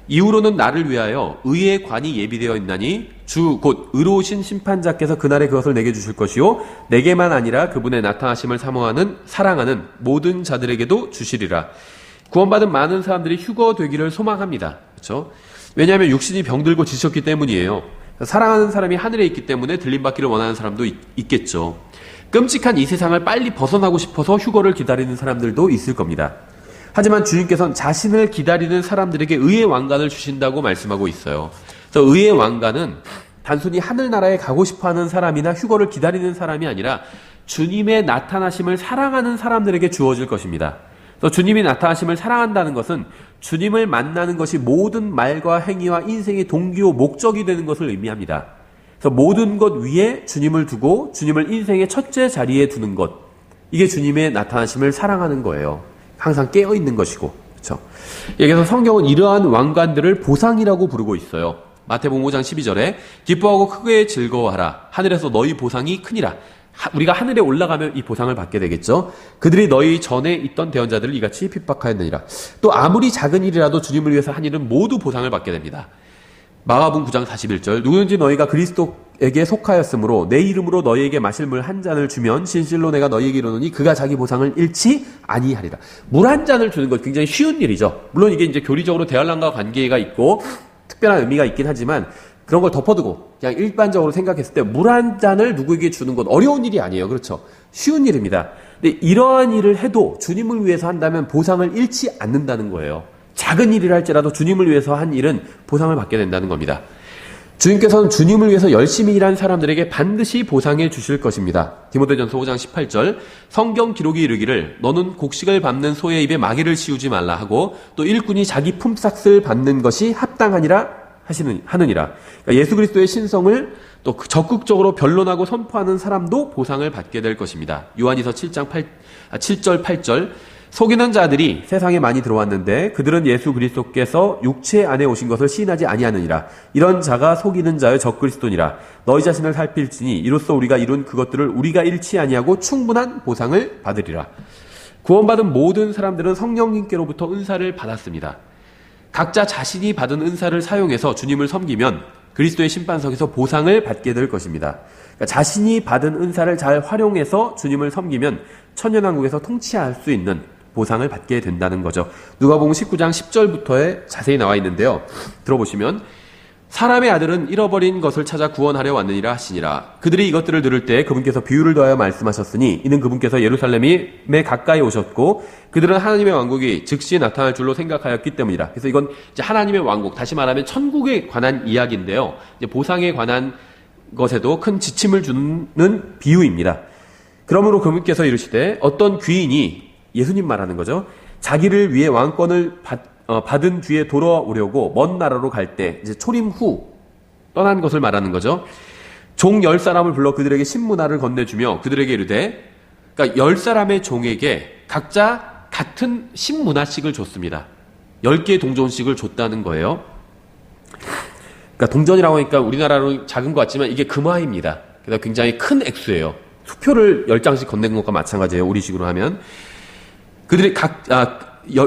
S1: 이후로는 나를 위하여 의의 관이 예비되어 있나니 주 곧 의로우신 심판자께서 그날에 그것을 내게 주실 것이요 내게만 아니라 그분의 나타나심을 사모하는 사랑하는 모든 자들에게도 주시리라. 구원받은 많은 사람들이 휴거 되기를 소망합니다. 그렇죠? 왜냐하면 육신이 병들고 지쳤기 때문이에요. 사랑하는 사람이 하늘에 있기 때문에 들림받기를 원하는 사람도 있겠죠. 끔찍한 이 세상을 빨리 벗어나고 싶어서 휴거를 기다리는 사람들도 있을 겁니다. 하지만 주님께서는 자신을 기다리는 사람들에게 의의 왕관을 주신다고 말씀하고 있어요. 그래서 의의 왕관은 단순히 하늘나라에 가고 싶어하는 사람이나 휴거를 기다리는 사람이 아니라 주님의 나타나심을 사랑하는 사람들에게 주어질 것입니다. 그래서 주님이 나타나심을 사랑한다는 것은 주님을 만나는 것이 모든 말과 행위와 인생의 동기요 목적이 되는 것을 의미합니다. 그래서 모든 것 위에 주님을 두고 주님을 인생의 첫째 자리에 두는 것, 이게 주님의 나타나심을 사랑하는 거예요. 항상 깨어있는 것이고. 그렇죠? 여기서 성경은 이러한 왕관들을 보상이라고 부르고 있어요. 마태복음 5장 12절에 기뻐하고 크게 즐거워하라. 하늘에서 너희 보상이 크니라. 우리가 하늘에 올라가면 이 보상을 받게 되겠죠. 그들이 너희 전에 있던 대언자들을 이같이 핍박하였느니라. 또 아무리 작은 일이라도 주님을 위해서 한 일은 모두 보상을 받게 됩니다. 마가복음 9장 41절 누구든지 너희가 그리스도에게 속하였으므로 내 이름으로 너희에게 마실 물 한 잔을 주면 진실로 내가 너희에게 이르노니 그가 자기 보상을 잃지 아니하리라. 물 한 잔을 주는 것 굉장히 쉬운 일이죠. 물론 이게 이제 교리적으로 대환란과 관계가 있고 특별한 의미가 있긴 하지만 그런 걸 덮어두고 그냥 일반적으로 생각했을 때 물 한 잔을 누구에게 주는 건 어려운 일이 아니에요. 그렇죠? 쉬운 일입니다. 근데 이러한 일을 해도 주님을 위해서 한다면 보상을 잃지 않는다는 거예요. 작은 일이라 할지라도 주님을 위해서 한 일은 보상을 받게 된다는 겁니다. 주님께서는 주님을 위해서 열심히 일한 사람들에게 반드시 보상해 주실 것입니다. 디모데전서 5장 18절 성경 기록이 이르기를 너는 곡식을 밟는 소의 입에 마개를 씌우지 말라 하고 또 일꾼이 자기 품삯을 받는 것이 합당하니라 하느니라. 그러니까 예수 그리스도의 신성을 또 적극적으로 변론하고 선포하는 사람도 보상을 받게 될 것입니다. 요한이서 7절 8절 속이는 자들이 세상에 많이 들어왔는데 그들은 예수 그리스도께서 육체 안에 오신 것을 시인하지 아니하느니라. 이런 자가 속이는 자의 적그리스도니라. 너희 자신을 살필지니 이로써 우리가 이룬 그것들을 우리가 잃지 아니하고 충분한 보상을 받으리라. 구원받은 모든 사람들은 성령님께로부터 은사를 받았습니다. 각자 자신이 받은 은사를 사용해서 주님을 섬기면 그리스도의 심판석에서 보상을 받게 될 것입니다. 그러니까 자신이 받은 은사를 잘 활용해서 주님을 섬기면 천년왕국에서 통치할 수 있는 보상을 받게 된다는 거죠. 누가복음 19장 10절부터에 자세히 나와 있는데요. 들어보시면 사람의 아들은 잃어버린 것을 찾아 구원하려 왔느니라 하시니라. 그들이 이것들을 들을 때 그분께서 비유를 더하여 말씀하셨으니 이는 그분께서 예루살렘에 가까이 오셨고 그들은 하나님의 왕국이 즉시 나타날 줄로 생각하였기 때문이라. 그래서 이건 이제 하나님의 왕국, 다시 말하면 천국에 관한 이야기인데요. 이제 보상에 관한 것에도 큰 지침을 주는 비유입니다. 그러므로 그분께서 이르시되 어떤 귀인이, 예수님 말하는 거죠, 자기를 위해 왕권을 받은 뒤에 돌아오려고 먼 나라로 갈 때, 이제 초림 후 떠난 것을 말하는 거죠. 종 10사람을 불러 그들에게 신문화를 건네주며 그들에게 이르되, 그러니까 10사람의 종에게 각자 같은 신문화씩을 줬습니다. 10개의 동전씩을 줬다는 거예요. 그러니까 동전이라고 하니까 우리나라로 작은 것 같지만 이게 금화입니다. 그래서 굉장히 큰 액수예요. 수표를 10장씩 건넨 것과 마찬가지예요. 우리식으로 하면. 그들이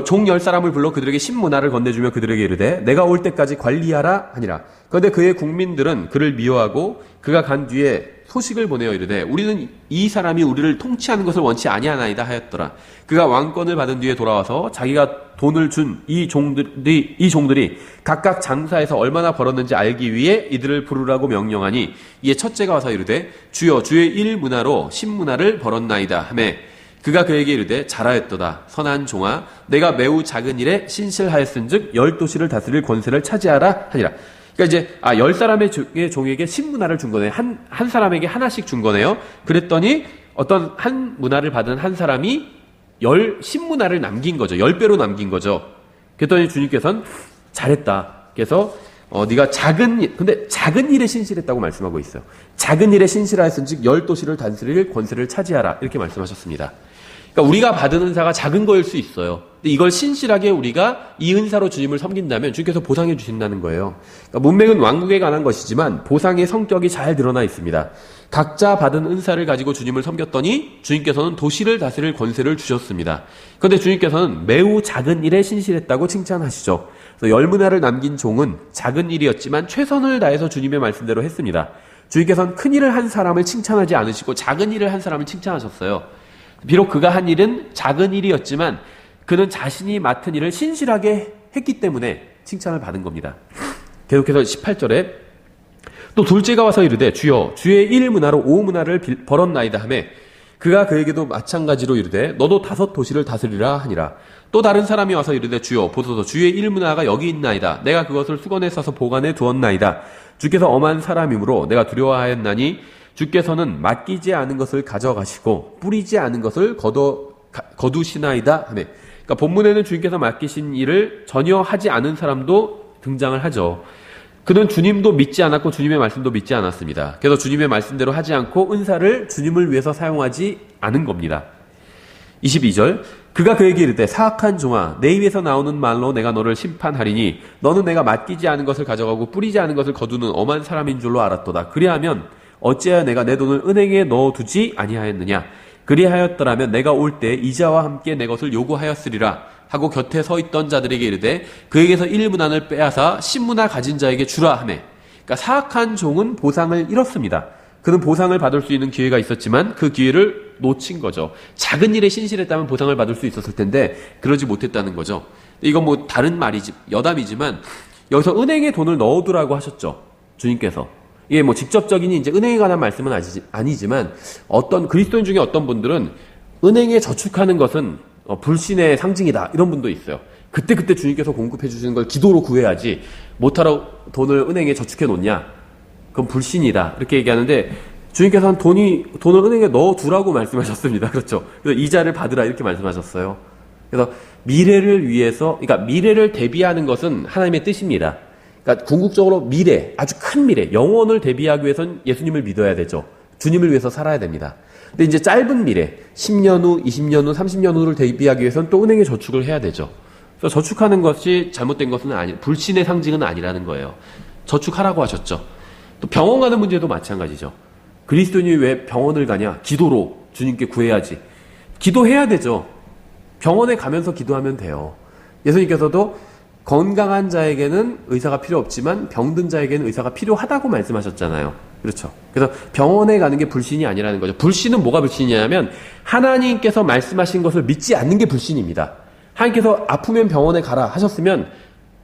S1: 종 10사람을 불러 그들에게 신문화를 건네주며 그들에게 이르되 내가 올 때까지 관리하라 하니라. 그런데 그의 국민들은 그를 미워하고 그가 간 뒤에 소식을 보내어 이르되 우리는 이 사람이 우리를 통치하는 것을 원치 아니하나이다 하였더라. 그가 왕권을 받은 뒤에 돌아와서 자기가 돈을 준 이 종들이 각각 장사해서 얼마나 벌었는지 알기 위해 이들을 부르라고 명령하니, 이에 첫째가 와서 이르되 주여 주의 일문화로 신문화를 벌었나이다 하매 그가 그에게 이르되 잘하였도다 선한 종아, 내가 매우 작은 일에 신실하였은즉 10도시를 다스릴 권세를 차지하라 하니라. 그러니까 이제 10사람의 종에게 신문화를 준 거네요. 한 사람에게 하나씩 준 거네요. 그랬더니 어떤 한 문화를 받은 한 사람이 10신문화를 남긴 거죠. 10배로 남긴 거죠. 그랬더니 주님께서는 잘했다. 그래서 네가 근데 작은 일에 신실했다고 말씀하고 있어요. 작은 일에 신실하였은즉 10도시를 다스릴 권세를 차지하라. 이렇게 말씀하셨습니다. 그러니까 우리가 받은 은사가 작은 거일 수 있어요. 근데 이걸 신실하게 우리가 이 은사로 주님을 섬긴다면 주님께서 보상해 주신다는 거예요. 그러니까 문맥은 왕국에 관한 것이지만 보상의 성격이 잘 드러나 있습니다. 각자 받은 은사를 가지고 주님을 섬겼더니 주님께서는 도시를 다스릴 권세를 주셨습니다. 그런데 주님께서는 매우 작은 일에 신실했다고 칭찬하시죠. 그래서 10문화를 남긴 종은 작은 일이었지만 최선을 다해서 주님의 말씀대로 했습니다. 주님께서는 큰 일을 한 사람을 칭찬하지 않으시고 작은 일을 한 사람을 칭찬하셨어요. 비록 그가 한 일은 작은 일이었지만 그는 자신이 맡은 일을 신실하게 했기 때문에 칭찬을 받은 겁니다. 계속해서 18절에 또 둘째가 와서 이르되 주여 주의 1문화로 5문화를 벌었나이다 하매 그가 그에게도 마찬가지로 이르되 너도 5도시를 다스리라 하니라. 또 다른 사람이 와서 이르되 주여 보소서 주의 1문화가 여기 있나이다. 내가 그것을 수건에 싸서 보관해 두었나이다. 주께서 엄한 사람이므로 내가 두려워하였나니 주께서는 맡기지 않은 것을 가져가시고 뿌리지 않은 것을 거두시나이다 하네. 그러니까 본문에는 주님께서 맡기신 일을 전혀 하지 않은 사람도 등장을 하죠. 그는 주님도 믿지 않았고 주님의 말씀도 믿지 않았습니다. 그래서 주님의 말씀대로 하지 않고 은사를 주님을 위해서 사용하지 않은 겁니다. 22절 그가 그에게 이르되 사악한 종아 내 입에서 나오는 말로 내가 너를 심판하리니 너는 내가 맡기지 않은 것을 가져가고 뿌리지 않은 것을 거두는 엄한 사람인 줄로 알았도다. 그리하면 어찌하여 내가 내 돈을 은행에 넣어두지 아니하였느냐. 그리하였더라면 내가 올 때 이자와 함께 내 것을 요구하였으리라 하고 곁에 서 있던 자들에게 이르되 그에게서 1문화를 빼앗아 10문화 가진 자에게 주라 하매. 그러니까 사악한 종은 보상을 잃었습니다. 그는 보상을 받을 수 있는 기회가 있었지만 그 기회를 놓친 거죠. 작은 일에 신실했다면 보상을 받을 수 있었을 텐데 그러지 못했다는 거죠. 이건 뭐 다른 말이지 여담이지만 여기서 은행에 돈을 넣어두라고 하셨죠. 주님께서. 이게 뭐 직접적인 이제 은행에 관한 말씀은 아니지만 어떤 그리스도인 중에 어떤 분들은 은행에 저축하는 것은 불신의 상징이다 이런 분도 있어요. 그때 주님께서 공급해 주시는 걸 기도로 구해야지 못하러 돈을 은행에 저축해 놓냐 그건 불신이다 이렇게 얘기하는데 주님께서는 돈을 은행에 넣어두라고 말씀하셨습니다. 그렇죠. 그래서 이자를 받으라 이렇게 말씀하셨어요. 그래서 미래를 위해서 그러니까 미래를 대비하는 것은 하나님의 뜻입니다. 그러니까 궁극적으로 미래, 아주 큰 미래, 영원을 대비하기 위해서는 예수님을 믿어야 되죠. 주님을 위해서 살아야 됩니다. 근데 이제 짧은 미래, 10년 후, 20년 후, 30년 후를 대비하기 위해서는 또 은행에 저축을 해야 되죠. 그래서 저축하는 것이 잘못된 것은 불신의 상징은 아니라는 거예요. 저축하라고 하셨죠. 또 병원 가는 문제도 마찬가지죠. 그리스도인이 왜 병원을 가냐? 기도로 주님께 구해야지. 기도해야 되죠. 병원에 가면서 기도하면 돼요. 예수님께서도 건강한 자에게는 의사가 필요 없지만 병든 자에게는 의사가 필요하다고 말씀하셨잖아요. 그렇죠. 그래서 병원에 가는 게 불신이 아니라는 거죠. 불신은 뭐가 불신이냐면 하나님께서 말씀하신 것을 믿지 않는 게 불신입니다. 하나님께서 아프면 병원에 가라 하셨으면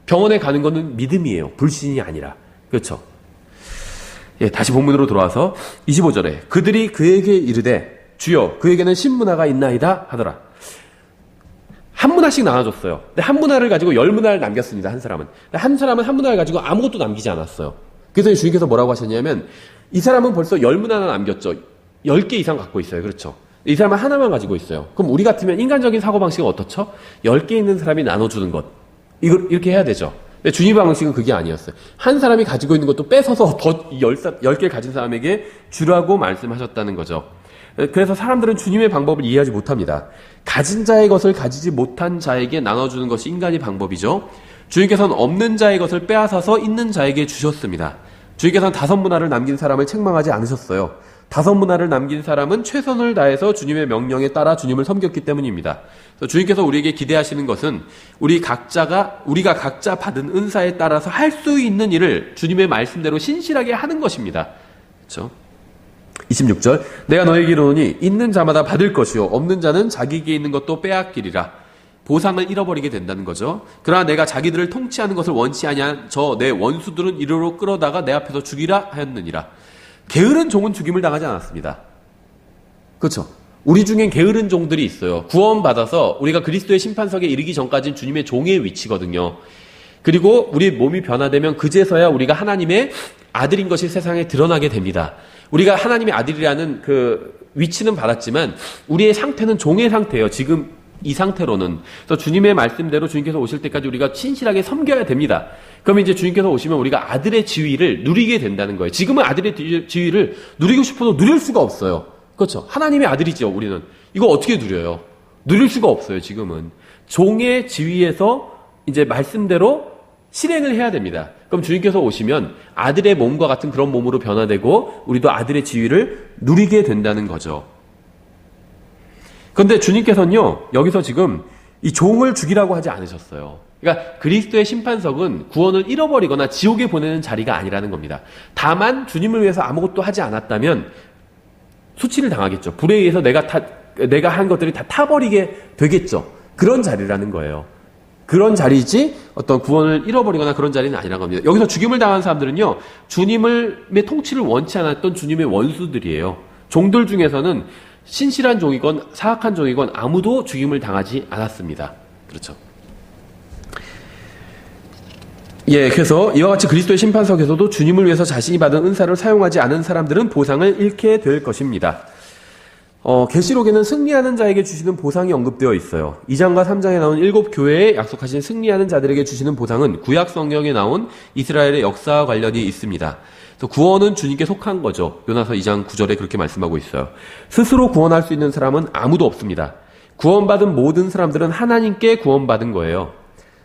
S1: 병원에 가는 것은 믿음이에요. 불신이 아니라. 그렇죠. 예, 다시 본문으로 돌아와서 25절에 그들이 그에게 이르되 주여 그에게는 신문화가 있나이다 하더라. 한 문화씩 나눠줬어요. 근데 한 문화를 가지고 10문화를 남겼습니다. 한 사람은. 한 사람은 한 문화를 가지고 아무것도 남기지 않았어요. 그래서 주님께서 뭐라고 하셨냐면 이 사람은 벌써 10문화나 남겼죠. 10개 이상 갖고 있어요. 그렇죠. 이 사람은 하나만 가지고 있어요. 그럼 우리 같으면 인간적인 사고방식은 어떻죠? 10개 있는 사람이 나눠주는 것. 이렇게 해야 되죠. 근데 주님 방식은 그게 아니었어요. 한 사람이 가지고 있는 것도 뺏어서 더 10개를 가진 사람에게 주라고 말씀하셨다는 거죠. 그래서 사람들은 주님의 방법을 이해하지 못합니다. 가진 자의 것을 가지지 못한 자에게 나눠주는 것이 인간의 방법이죠. 주님께서는 없는 자의 것을 빼앗아서 있는 자에게 주셨습니다. 주님께서는 5문화를 남긴 사람을 책망하지 않으셨어요. 5문화를 남긴 사람은 최선을 다해서 주님의 명령에 따라 주님을 섬겼기 때문입니다. 그래서 주님께서 우리에게 기대하시는 것은 우리가 각자 받은 은사에 따라서 할 수 있는 일을 주님의 말씀대로 신실하게 하는 것입니다. 그렇죠? 26절 내가 너에게 이르노니 있는 자마다 받을 것이요 없는 자는 자기에게 있는 것도 빼앗기리라. 보상을 잃어버리게 된다는 거죠. 그러나 내가 자기들을 통치하는 것을 원치 아니한 저 내 원수들은 이리로 끌어다가 내 앞에서 죽이라 하였느니라. 게으른 종은 죽임을 당하지 않았습니다. 그렇죠? 우리 중엔 게으른 종들이 있어요. 구원받아서 우리가 그리스도의 심판석에 이르기 전까지는 주님의 종의 위치거든요. 그리고 우리 몸이 변화되면 그제서야 우리가 하나님의 아들인 것이 세상에 드러나게 됩니다. 우리가 하나님의 아들이라는 그 위치는 받았지만 우리의 상태는 종의 상태예요. 지금 이 상태로는. 그래서 주님의 말씀대로 주님께서 오실 때까지 우리가 신실하게 섬겨야 됩니다. 그럼 이제 주님께서 오시면 우리가 아들의 지위를 누리게 된다는 거예요. 지금은 아들의 지위를 누리고 싶어도 누릴 수가 없어요. 그렇죠? 하나님의 아들이죠, 우리는. 이거 어떻게 누려요? 누릴 수가 없어요, 지금은. 종의 지위에서 이제 말씀대로 실행을 해야 됩니다. 그럼 주님께서 오시면 아들의 몸과 같은 그런 몸으로 변화되고 우리도 아들의 지위를 누리게 된다는 거죠. 그런데 주님께서는요, 여기서 지금 이 종을 죽이라고 하지 않으셨어요. 그러니까 그리스도의 심판석은 구원을 잃어버리거나 지옥에 보내는 자리가 아니라는 겁니다. 다만 주님을 위해서 아무것도 하지 않았다면 수치를 당하겠죠. 불에 의해서 내가 한 것들이 다 타버리게 되겠죠. 그런 자리라는 거예요. 그런 자리이지 어떤 구원을 잃어버리거나 그런 자리는 아니라는 겁니다. 여기서 죽임을 당한 사람들은요, 주님의 통치를 원치 않았던 주님의 원수들이에요. 종들 중에서는 신실한 종이건 사악한 종이건 아무도 죽임을 당하지 않았습니다. 그렇죠. 예, 그래서 이와 같이 그리스도의 심판석에서도 주님을 위해서 자신이 받은 은사를 사용하지 않은 사람들은 보상을 잃게 될 것입니다. 계시록에는 승리하는 자에게 주시는 보상이 언급되어 있어요. 2장과 3장에 나온 7교회에 약속하신 승리하는 자들에게 주시는 보상은 구약 성경에 나온 이스라엘의 역사와 관련이 있습니다. 그래서 구원은 주님께 속한 거죠. 요나서 2장 9절에 그렇게 말씀하고 있어요. 스스로 구원할 수 있는 사람은 아무도 없습니다. 구원받은 모든 사람들은 하나님께 구원받은 거예요.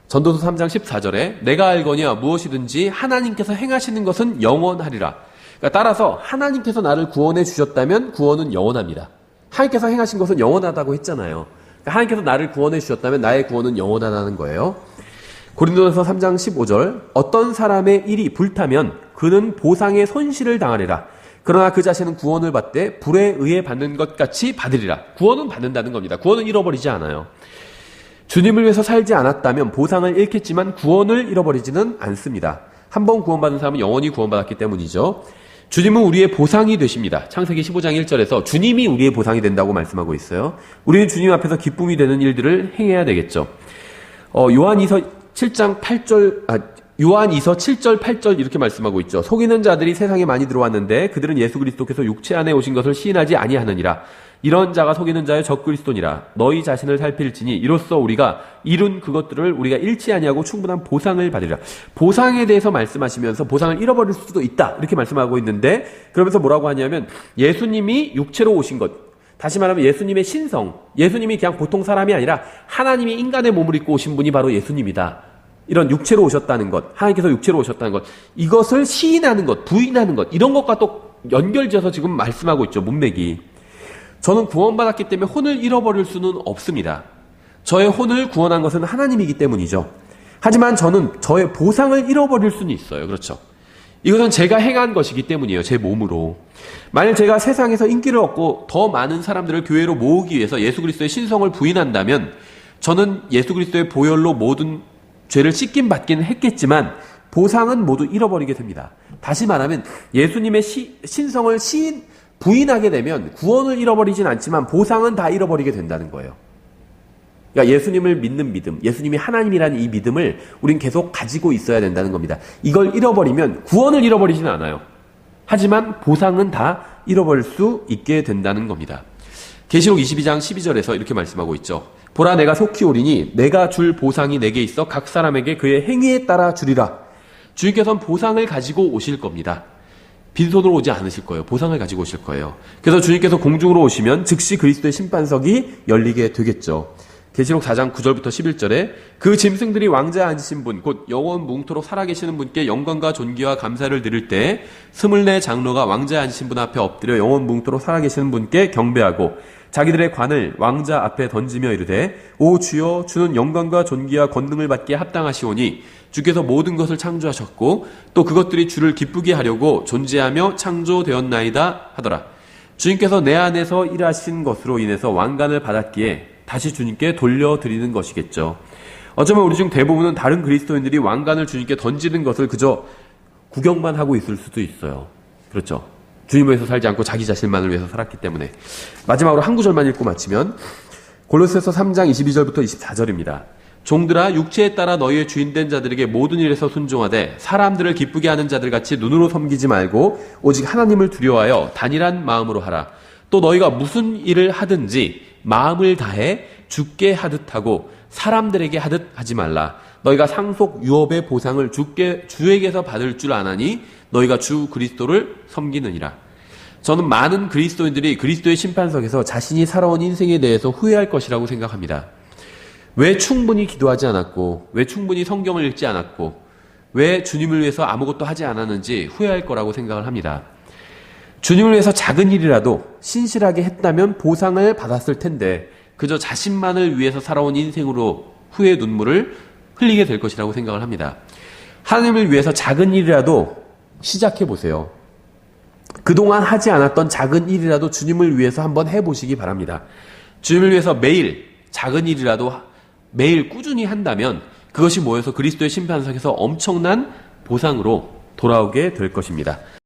S1: 전도서 3장 14절에 내가 알거니와 무엇이든지 하나님께서 행하시는 것은 영원하리라. 그러니까 따라서 하나님께서 나를 구원해 주셨다면 구원은 영원합니다. 하나님께서 행하신 것은 영원하다고 했잖아요. 그러니까 하나님께서 나를 구원해 주셨다면 나의 구원은 영원하다는 거예요. 고린도전서 3장 15절 어떤 사람의 일이 불타면 그는 보상의 손실을 당하리라. 그러나 그 자신은 구원을 받되 불에 의해 받는 것 같이 받으리라. 구원은 받는다는 겁니다. 구원은 잃어버리지 않아요. 주님을 위해서 살지 않았다면 보상을 잃겠지만 구원을 잃어버리지는 않습니다. 한 번 구원받은 사람은 영원히 구원받았기 때문이죠. 주님은 우리의 보상이 되십니다. 창세기 15장 1절에서 주님이 우리의 보상이 된다고 말씀하고 있어요. 우리는 주님 앞에서 기쁨이 되는 일들을 행해야 되겠죠. 요한이서 7절 8절 이렇게 말씀하고 있죠. 속이는 자들이 세상에 많이 들어왔는데 그들은 예수 그리스도께서 육체 안에 오신 것을 시인하지 아니하느니라. 이런 자가 속이는 자여 적그리스도니라. 너희 자신을 살필지니 이로써 우리가 이룬 그것들을 우리가 잃지 아니하고 충분한 보상을 받으리라. 보상에 대해서 말씀하시면서 보상을 잃어버릴 수도 있다 이렇게 말씀하고 있는데, 그러면서 뭐라고 하냐면 예수님이 육체로 오신 것, 다시 말하면 예수님의 신성, 예수님이 그냥 보통 사람이 아니라 하나님이 인간의 몸을 입고 오신 분이 바로 예수님이다. 이런 육체로 오셨다는 것, 하나님께서 육체로 오셨다는 것, 이것을 시인하는 것, 부인하는 것, 이런 것과 또 연결지어서 지금 말씀하고 있죠. 문맥이. 저는 구원받았기 때문에 혼을 잃어버릴 수는 없습니다. 저의 혼을 구원한 것은 하나님이기 때문이죠. 하지만 저는 저의 보상을 잃어버릴 수는 있어요. 그렇죠. 이것은 제가 행한 것이기 때문이에요. 제 몸으로. 만약 제가 세상에서 인기를 얻고 더 많은 사람들을 교회로 모으기 위해서 예수 그리스도의 신성을 부인한다면 저는 예수 그리스도의 보혈로 모든 죄를 씻긴 받기는 했겠지만 보상은 모두 잃어버리게 됩니다. 다시 말하면 예수님의 신성을 부인하게 되면 구원을 잃어버리진 않지만 보상은 다 잃어버리게 된다는 거예요. 그러니까 예수님을 믿는 믿음, 예수님이 하나님이라는 이 믿음을 우린 계속 가지고 있어야 된다는 겁니다. 이걸 잃어버리면 구원을 잃어버리지는 않아요. 하지만 보상은 다 잃어버릴 수 있게 된다는 겁니다. 계시록 22장 12절에서 이렇게 말씀하고 있죠. 보라, 내가 속히 오리니 내가 줄 보상이 내게 있어 각 사람에게 그의 행위에 따라 주리라. 주님께서는 보상을 가지고 오실 겁니다. 빈손으로 오지 않으실 거예요. 보상을 가지고 오실 거예요. 그래서 주님께서 공중으로 오시면 즉시 그리스도의 심판석이 열리게 되겠죠. 계시록 4장 9절부터 11절에 그 짐승들이 왕자에 앉으신 분, 곧 영원 뭉토록 살아계시는 분께 영광과 존귀와 감사를 드릴 때 24 장로가 왕자에 앉으신 분 앞에 엎드려 영원 뭉토록 살아계시는 분께 경배하고 자기들의 관을 왕자 앞에 던지며 이르되, 오 주여, 주는 영광과 존귀와 권능을 받기에 합당하시오니 주께서 모든 것을 창조하셨고 또 그것들이 주를 기쁘게 하려고 존재하며 창조되었나이다 하더라. 주님께서 내 안에서 일하신 것으로 인해서 왕관을 받았기에 다시 주님께 돌려드리는 것이겠죠. 어쩌면 우리 중 대부분은 다른 그리스도인들이 왕관을 주님께 던지는 것을 그저 구경만 하고 있을 수도 있어요. 그렇죠? 주님을 위해서 살지 않고 자기 자신만을 위해서 살았기 때문에. 마지막으로 한 구절만 읽고 마치면 골로새서 3장 22절부터 24절입니다. 종들아, 육체에 따라 너희의 주인된 자들에게 모든 일에서 순종하되 사람들을 기쁘게 하는 자들같이 눈으로 섬기지 말고 오직 하나님을 두려워하여 단일한 마음으로 하라. 또 너희가 무슨 일을 하든지 마음을 다해 주께 하듯 하고 사람들에게 하듯 하지 말라. 너희가 상속 유업의 보상을 주에게서 받을 줄 아나니 너희가 주 그리스도를 섬기느니라. 저는 많은 그리스도인들이 그리스도의 심판석에서 자신이 살아온 인생에 대해서 후회할 것이라고 생각합니다. 왜 충분히 기도하지 않았고, 왜 충분히 성경을 읽지 않았고, 왜 주님을 위해서 아무것도 하지 않았는지 후회할 거라고 생각을 합니다. 주님을 위해서 작은 일이라도 신실하게 했다면 보상을 받았을 텐데 그저 자신만을 위해서 살아온 인생으로 후회의 눈물을 흘리게 될 것이라고 생각을 합니다. 하나님을 위해서 작은 일이라도 시작해 보세요. 그동안 하지 않았던 작은 일이라도 주님을 위해서 한번 해보시기 바랍니다. 주님을 위해서 매일 작은 일이라도 매일 꾸준히 한다면 그것이 모여서 그리스도의 심판석에서 엄청난 보상으로 돌아오게 될 것입니다.